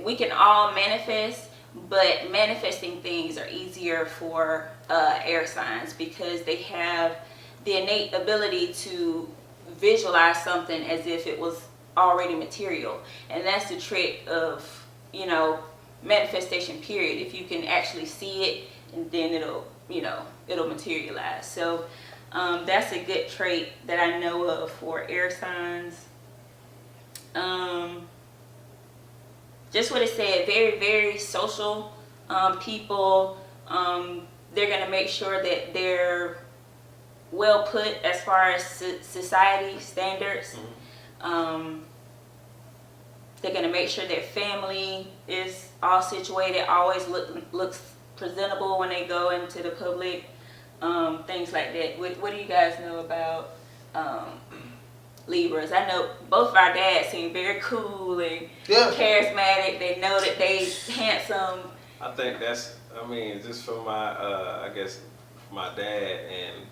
We can all manifest, but manifesting things are easier for air signs because they have the innate ability to visualize something as if it was already material. And that's the trick of, manifestation period. If you can actually see it, and then it'll materialize. So that's a good trait that I know of for air signs. Just what it said, very, very social people. They're going to make sure that they're well put as far as society standards. They're going to make sure their family is all situated, always looks presentable when they go into the public, things like that. What do you guys know about Libras? I know both of our dads seem very cool and charismatic. They know that they handsome. I think that's, just for my, my dad, and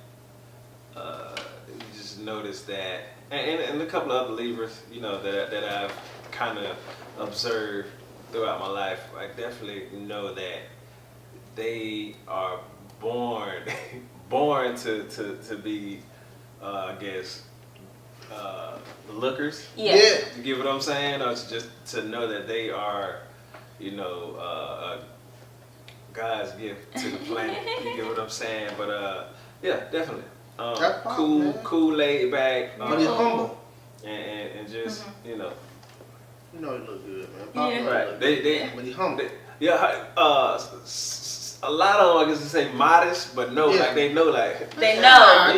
you just noticed that, and a couple of other Libras, that I've kind of observed throughout my life. I definitely know that they are born to be, lookers. Yeah. You get what I'm saying? Or just to know that they are, God's gift to the planet. You get what I'm saying? But yeah, definitely. Cool, laid back. But he's humble. And just, he look good, man. Yeah. Right. But he's humble. A lot of them, I guess to say modest, but no, like they know, like They know,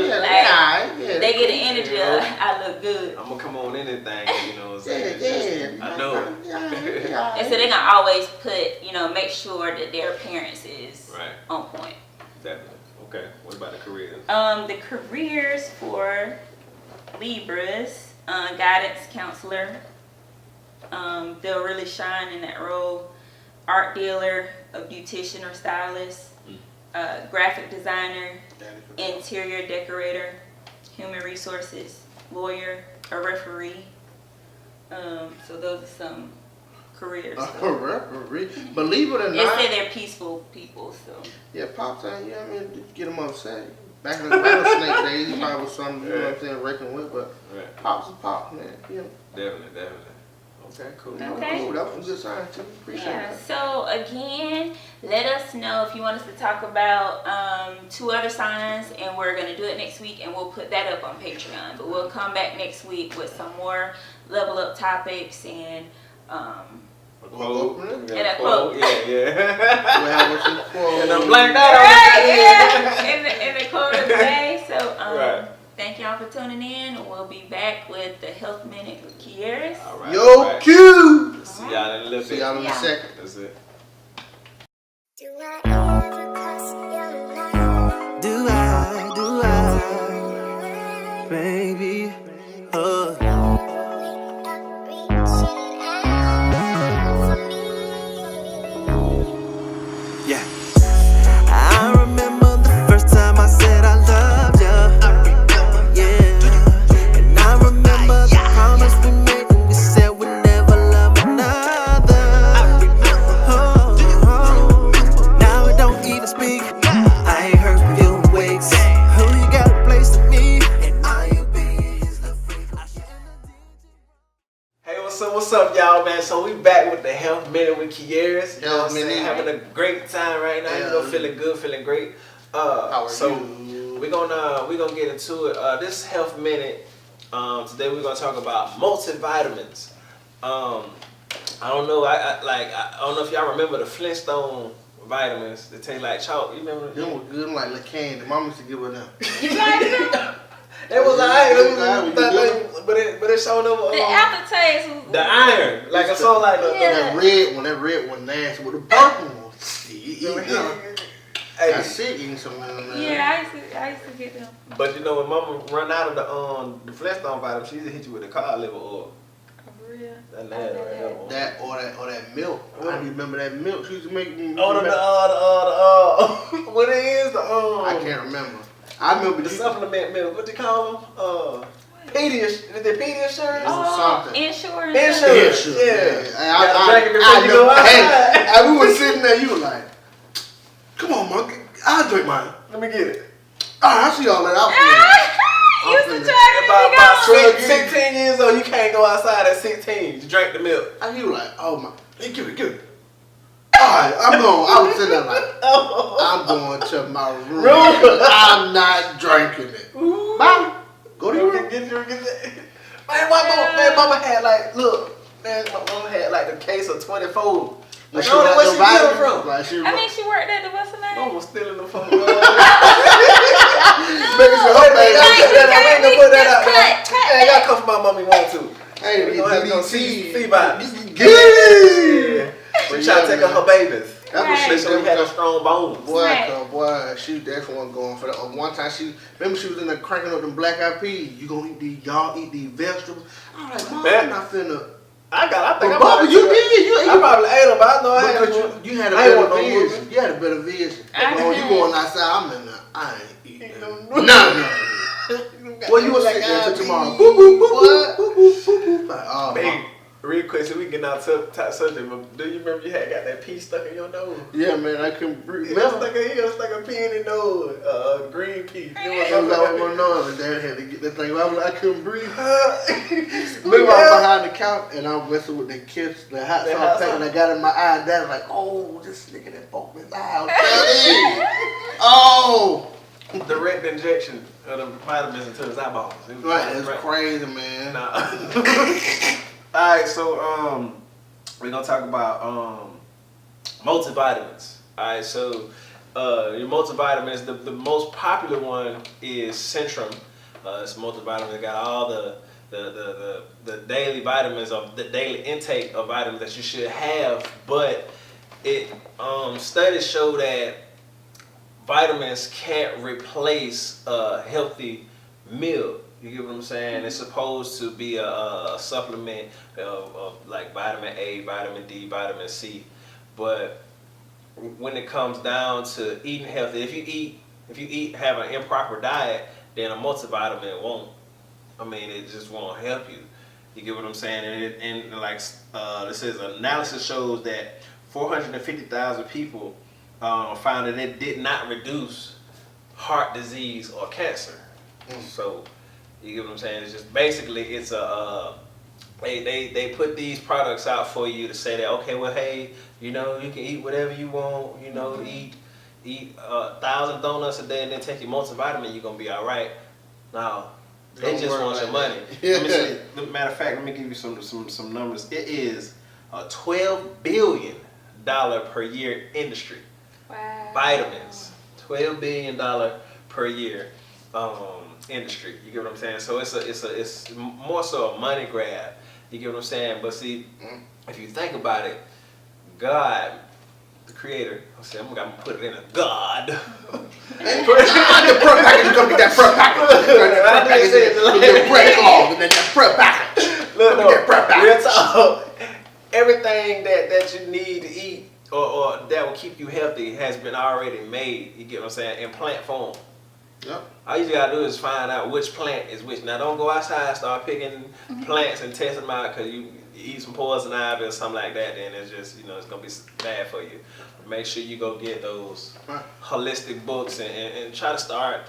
they get the energy of, I look good. I'm gonna come on anything, what I'm saying? I know. And so they're gonna always put, make sure that their appearance is on point. Definitely. Okay. What about the careers? The careers for Libras, guidance counselor. They'll really shine in that role. Art dealer, a beautician or stylist, graphic designer, interior decorator, human resources, lawyer, a referee. So those are some careers. A referee? Believe it or They not. say they're peaceful people, so. Yeah, Pops, get them upset. Back in the rattlesnake days, he probably was something, reckon with, but Pops is Pops, man. Definitely. Okay, cool. Okay. Cool. That was a good sign too. Appreciate it. So again, let us know if you want us to talk about 2 other signs, and we're going to do it next week, and we'll put that up on Patreon. But we'll come back next week with some more level up topics and A quote. And a quote. Yeah. And I'm blanked out. in the quote of the day. So thank y'all for tuning in. We'll be back with the Health Minute with Queres. All right. Yo, Q. See y'all in a little bit. See y'all in a second. That's it. Do I ever cross your line? Do I, baby? Yeah. I remember the first time I said I loved you. Yeah. And I remember the promise we made when we said we'd never love another. Now we don't even speak. I ain't heard from you in weeks. Who you gotta blame? what's up, y'all, man? So we back with the Health Minute with Queres. You know what I'm saying? Having a great time right now. You know, feeling good, feeling great. How are so you? we're gonna get into it. This Health Minute. Today we're gonna talk about multivitamins. I don't know. I don't know if y'all remember the Flintstone vitamins. They taste like chalk. You remember? Them were good, like La Candy. Mama used to give her them. You like them? It was but it showed up. The aftertaste was The iron, like it's so like That red one nasty with the purple one. That's it, eating some of them. Yeah, I used to get them. But you know, when Mama run out of the Flintstone vitamins, she used to hit you with the cod liver oil. For real? That nasty right there. That or that milk. I remember that milk. She used to make me. What it is? I can't remember. I remember the supplement milk. What they call them? Pediasure. Is it Pediasure? Something. Insurance. Yeah. I drank it before you go outside. Hey, we were sitting there. You were like, "Come on, monkey. I'll drink mine." Let me get it. All right, I see all that out You used to try About 16 years old, you can't go outside at 16 to drink the milk. And you were like, "Oh my, hey, give it." Alright, I'm going. I was sitting there like, I'm going to my room. I'm not drinking it. Bye. Go to your room. Get that. Man, mama had like, look, man, my mama had like the case of 24. Like, I don't know where she get them from. Like, I mean, she worked at the what's her name? Mama was stealing them from Making sure her baby. I ain't gonna put that out, man. Hey, y'all come for my mommy want to. Hey, we gonna have to go see about it. Yeah. She try to take her babies. That's what Make sure we had a strong bones. Boy, she definitely wasn't going for that. One time remember she was in there cranking up them black eyed peas. Y'all eat these vegetables. I was like, Mom, I'm not finna. I think I probably you did. You ate. I probably ate them, but I know I had you had a better vision. You had a better vision. You going outside, I'm in there. I ain't eating no. Well, you was sitting there until tomorrow. Boop, boop, boop, boop, boop, boop, boop. Like, oh, man. Real quick, so we get out to subject, but do you remember you had got that pea stuck in your nose? Yeah, man, I couldn't breathe. He stuck a pea in his nose, green pea. That was out my nose, and Dad had to get that thing out. I couldn't breathe. Look, I was behind the couch, and I was messing with the hot sauce pack, and I got in my eye, and Dad was like, "Oh, this nigga that poked his eye out." Oh. Direct injection of the vitamins into his eyeballs. Right, it's crazy, man. Nah. Alright, so we're gonna talk about multivitamins. Alright, so your multivitamins, the most popular one is Centrum. It's multivitamin that got all the daily vitamins of the daily intake of vitamins that you should have, but it studies show that vitamins can't replace a healthy meal. You get what I'm saying? It's supposed to be a supplement of like vitamin A, vitamin D, vitamin C. But when it comes down to eating healthy, if you have an improper diet, then a multivitamin won't. It just won't help you. You get what I'm saying? And this is analysis shows that 450,000 people found that it did not reduce heart disease or cancer. So. You get what I'm saying? It's just basically it's they put these products out for you to say that, okay, well, hey, you can eat whatever you want, eat 1,000 donuts a day and then take your multivitamin, you're gonna be all right. No, they just want your money. Let me say, matter of fact, let me give you some numbers. It is a $12 billion per year industry. Wow. Vitamins, $12 billion per year. Industry, you get what I'm saying? So it's more so a money grab. You get what I'm saying? But see, if you think about it, God, the Creator, I'm gonna put it in a God. And the prep package, you gonna get that prep package. That package the bread cloth, and then that prep package. Look, that prep package. Real talk. Everything that you need to eat or that will keep you healthy has been already made. You get what I'm saying? In plant form. Yep. All you gotta do is find out which plant is which. Now don't go outside and start picking plants and test them out because you eat some poison ivy or something like that, then it's just, it's gonna be bad for you. Make sure you go get those holistic books and try to start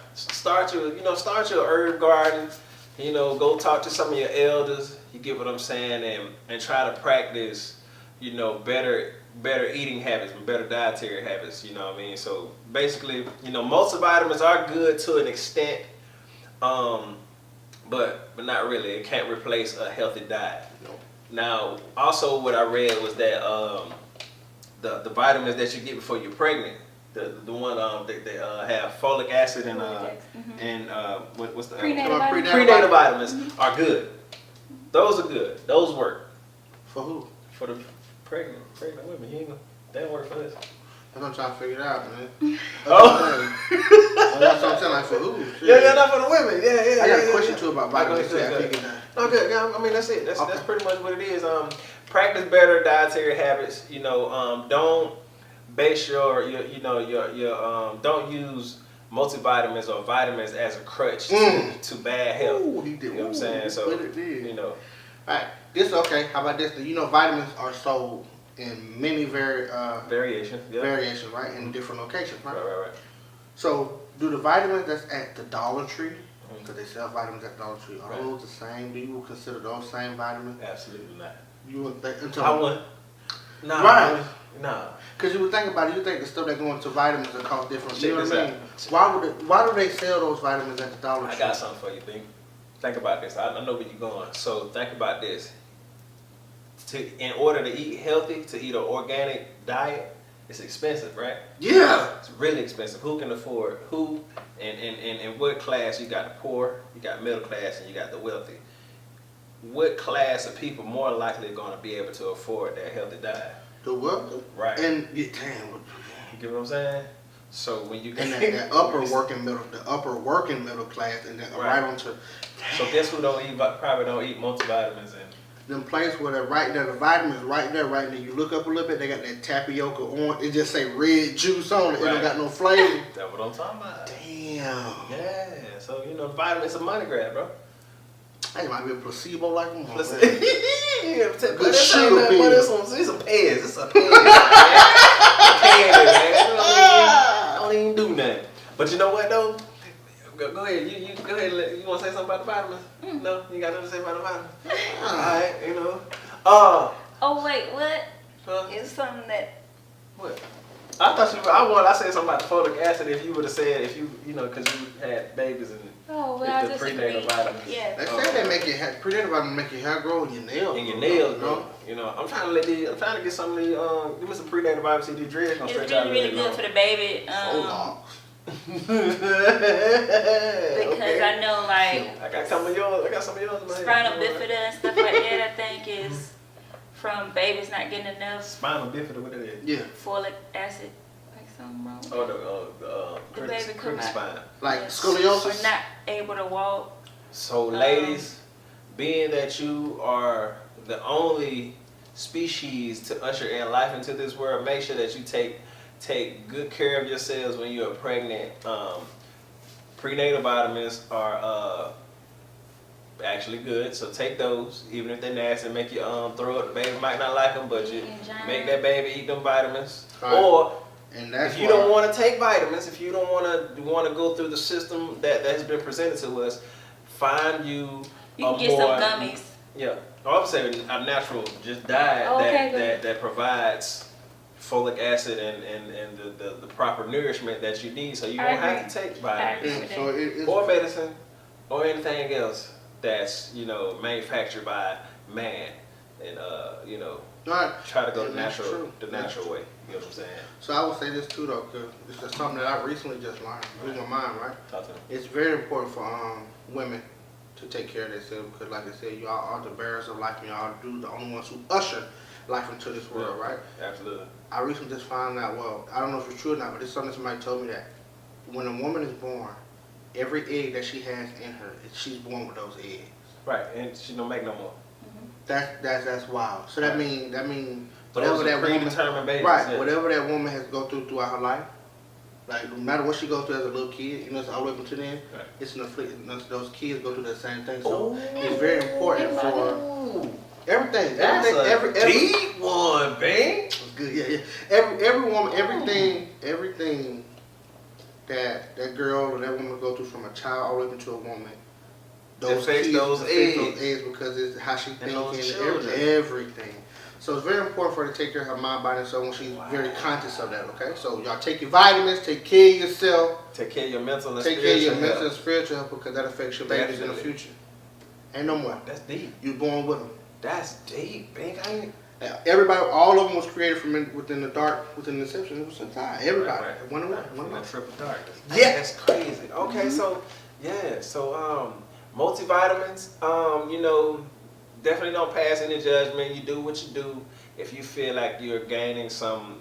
your herb garden. you know, go talk to some of your elders. You get what I'm saying, and try to practice, you know, better eating habits and better dietary habits. You know what I mean? So basically, you know, multivitamins are good to an extent, but not really. It can't replace a healthy diet. Nope. Now, also what I read was that the vitamins that you get before you're pregnant, the one they have folic acid and what's the Prenatal vitamins. prenatal vitamins are good. Those are good. Those work For who? for the pregnant women. You know, they don't work for us. That's what I'm trying to figure it out, man. Oh. That's what I'm saying, like, for who? Yeah, not for the women. Yeah. I got a question too about vitamins. Go ahead. I figured that. No, good. Yeah, I mean, that's it. That's Okay. pretty much what it is. Practice better dietary habits. You know, don't base your don't use multivitamins or vitamins as a crutch to bad health. Ooh, he did. You know what I'm saying? So, But it did. you know, Alright, this okay. How about this? You know, vitamins are sold in many variation. Yeah. variations, right? In different locations, right? Right. So, do the vitamins that's at the Dollar Tree, because they sell vitamins at Dollar Tree, are those the same? Do you consider those same vitamins? Absolutely not. You would think I wouldn't. Nah. Right. Nah. Because you would think about it, you think the stuff that go into vitamins that cost different. Check You know what this I mean? Why do they sell those vitamins at the Dollar Tree? I got something for you, Bing. Think about this. I know where you're going. So think about this. In order to eat healthy, to eat an organic diet, it's expensive, right? Yeah. It's really expensive. Who can afford? Who and what class? You got the poor, you got middle class, and you got the wealthy. What class of people more likely going to be able to afford that healthy diet? The what? Right. And damn. You get what I'm saying? So when you And that upper working middle class, and then right onto. So guess who probably don't eat multivitamins and Them places where they're right there, the vitamins right there. You look up a little bit, they got that tapioca on. It just say red juice on it. It don't got no flavor. that's what I'm talking about. Damn. Yeah. So you know, vitamins a money grab, bro. That might be a placebo like one. Listen, Man. yeah, but Good this sugar ain't nothing pill. but it's some pairs. It's a pairs, man. Candy, man. Don't even do nothing. But you know what though? Go ahead. You go ahead. You want to say something about the vitamins? No, you got nothing to say about the vitamins. All right, you know. Oh wait, what? Huh? It's something that What? I thought I said something about the folic acid. If you would have said you know, because you had babies and well I the disagree. prenatal vitamins. Yeah. They say they make your hair, prenatal vitamins make your hair grow and your nails. And your nails, bro. You know, I'm trying to get some of these. Give me some prenatal vitamins. See these dreads gonna It's stretch out really a little good for the baby. Because Okay. I know like I got some of yours. In my head. spinal bifida and stuff like that. I think is from babies not getting enough Spinal bifida. What it is? Yeah, folic acid. Like something wrong. Oh, The the baby come out. spine. like Yes. scoliosis. Or not able to walk. So, ladies, being that you are the only species to usher in life into this world, make sure that you take good care of yourselves when you are pregnant. Prenatal vitamins are actually good, so take those, even if they're nasty, make you throw up. The baby might not like them, but you make that baby eat them vitamins. Right. Or And that's if you don't want to take vitamins, if you don't want to go through the system that has been presented to us, find you You a can get more, some gummies. Yeah, I'm saying a natural just diet Oh, okay, that provides folic acid and the proper nourishment that you need, so you I won't have agree. to take I vitamins agree. So it's or medicine or anything else that's manufactured by man, and right. try to go And the that's natural true. way. You know what I'm saying? So I would say this too though, because it's just something that I recently just learned. Blew my mind, right? Talk to me. It's very important for women to take care of themselves because, like I said, y'all are the bearers of life, and y'all do the only ones who usher life into this world, right? Absolutely. I recently just found out. Well, I don't know if it's true or not, but it's something somebody told me that when a woman is born, every egg that she has in her, she's born with those eggs. Right, and she don't make no more. That's wild. So that mean Those whatever are that woman, predetermined babies. right? Yeah. Whatever that woman has to go throughout her life, like no matter what she goes through as a little kid, it's all the way up to then. Right. It's an affliction. Those kids go through that same thing. So it's very important for everything. That's every a deep one, Bing. It's good. Yeah. Every woman, everything that girl or that woman go through from a child all the way up into a woman, affects those eggs. because it's how she thinks those and children. everything. So it's very important for her to take care of her mind, body, and soul when she's very conscious of that. Okay, so y'all take your vitamins, take care of yourself, Take care of your mental and take care of your spiritual mental and health. spiritual health because that affects your babies in the Definitely. future. Ain't no more. That's deep. You born with them. That's deep, big. I ain't. Everybody, all of them was created from within the dark, within the inception. It was inside. Everybody, Right. one of them, From one of that them. triple darkness. Yeah. That's crazy. Okay, so multivitamins, you know, definitely don't pass any judgment. You do what you do. If you feel like you're gaining some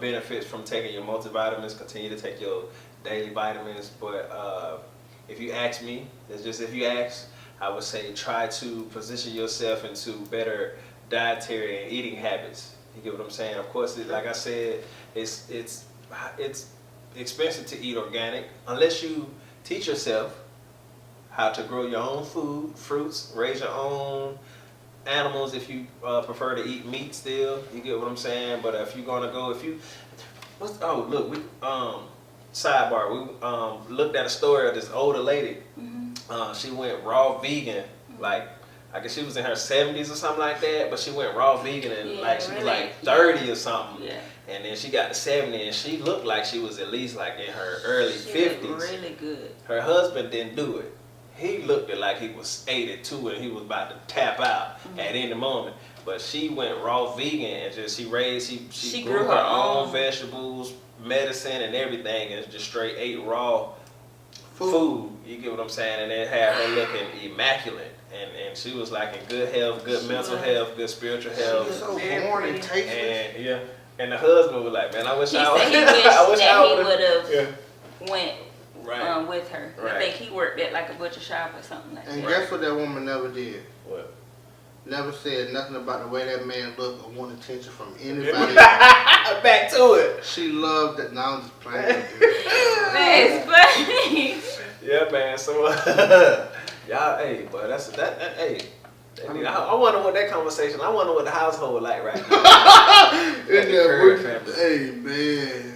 benefits from taking your multivitamins, continue to take your daily vitamins. But if you ask me, that's just if you ask, I would say try to position yourself into better dietary and eating habits. You get what I'm saying? Of course, like I said, it's expensive to eat organic unless you teach yourself how to grow your own food, fruits, raise your own animals if you prefer to eat meat still. You get what I'm saying? But if you're gonna go, sidebar, we looked at a story of this older lady. She went raw vegan, like I guess she was in her 70s or something like that, but she went raw vegan and she was like 30 or something. Yeah. And then she got to 70 and she looked like she was at least like in her early She 50s. looked really good. Her husband didn't do it. He looked like he was 82 and he was about to tap out at any moment. But she went raw vegan and just she grew her own vegetables, medicine and everything, and just straight ate raw food. You get what I'm saying? And it had her looking immaculate. And she was like in good health, good mental health, good spiritual health. She's so Very born and pretty. tasteless. And the husband was like, man, I wish He I said he was. wished I wish that I he would've- would have went Right. with her. Right. I think he worked at like a butcher shop or something like And that. guess what that woman never did? What? Never said nothing about the way that man looked or want attention from anybody. Back to it. She loved that. Now I'm just playing with you. That's funny. Yeah, man. So, y'all, hey, but I wonder what that conversation. I wonder what the household like right now. In the that Queres work- family. Hey man.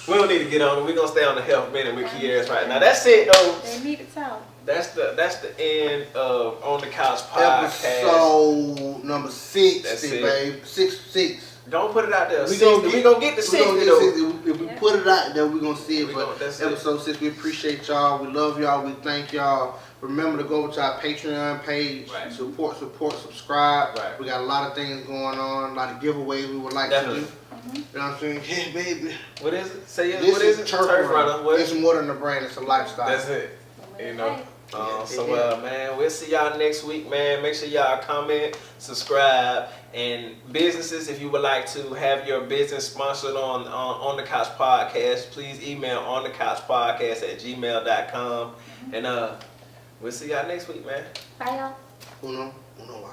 We don't need to get on it. We're gonna stay on the health minute with Queres right now. That's it, though. They need to talk. That's the end of On the Couch podcast. Episode number 60, That's it. babe. 6. Don't put it out there. We 60. We gonna get to 60 though. 60. If we put it out there, we're gonna see it. We But gonna- that's it. episode 6, we appreciate y'all. We love y'all. We thank y'all. Remember to go over to our Patreon page. Right. Support, subscribe. Right. We got a lot of things going on, a lot of giveaways we would like Definitely. to do. You know what I'm saying? Yeah, baby. What is it? Say it. This What is it? Turf Turf Runner. runner. What? It's more than a brand. It's a lifestyle. That's it. You know. Yeah. Man, we'll see y'all next week, man. Make sure y'all comment, subscribe, and businesses, if you would like to have your business sponsored on the Couch Podcast, please email onthecouchpodcast@gmail.com. And we'll see y'all next week, man. Bye, y'all. Uno, wow.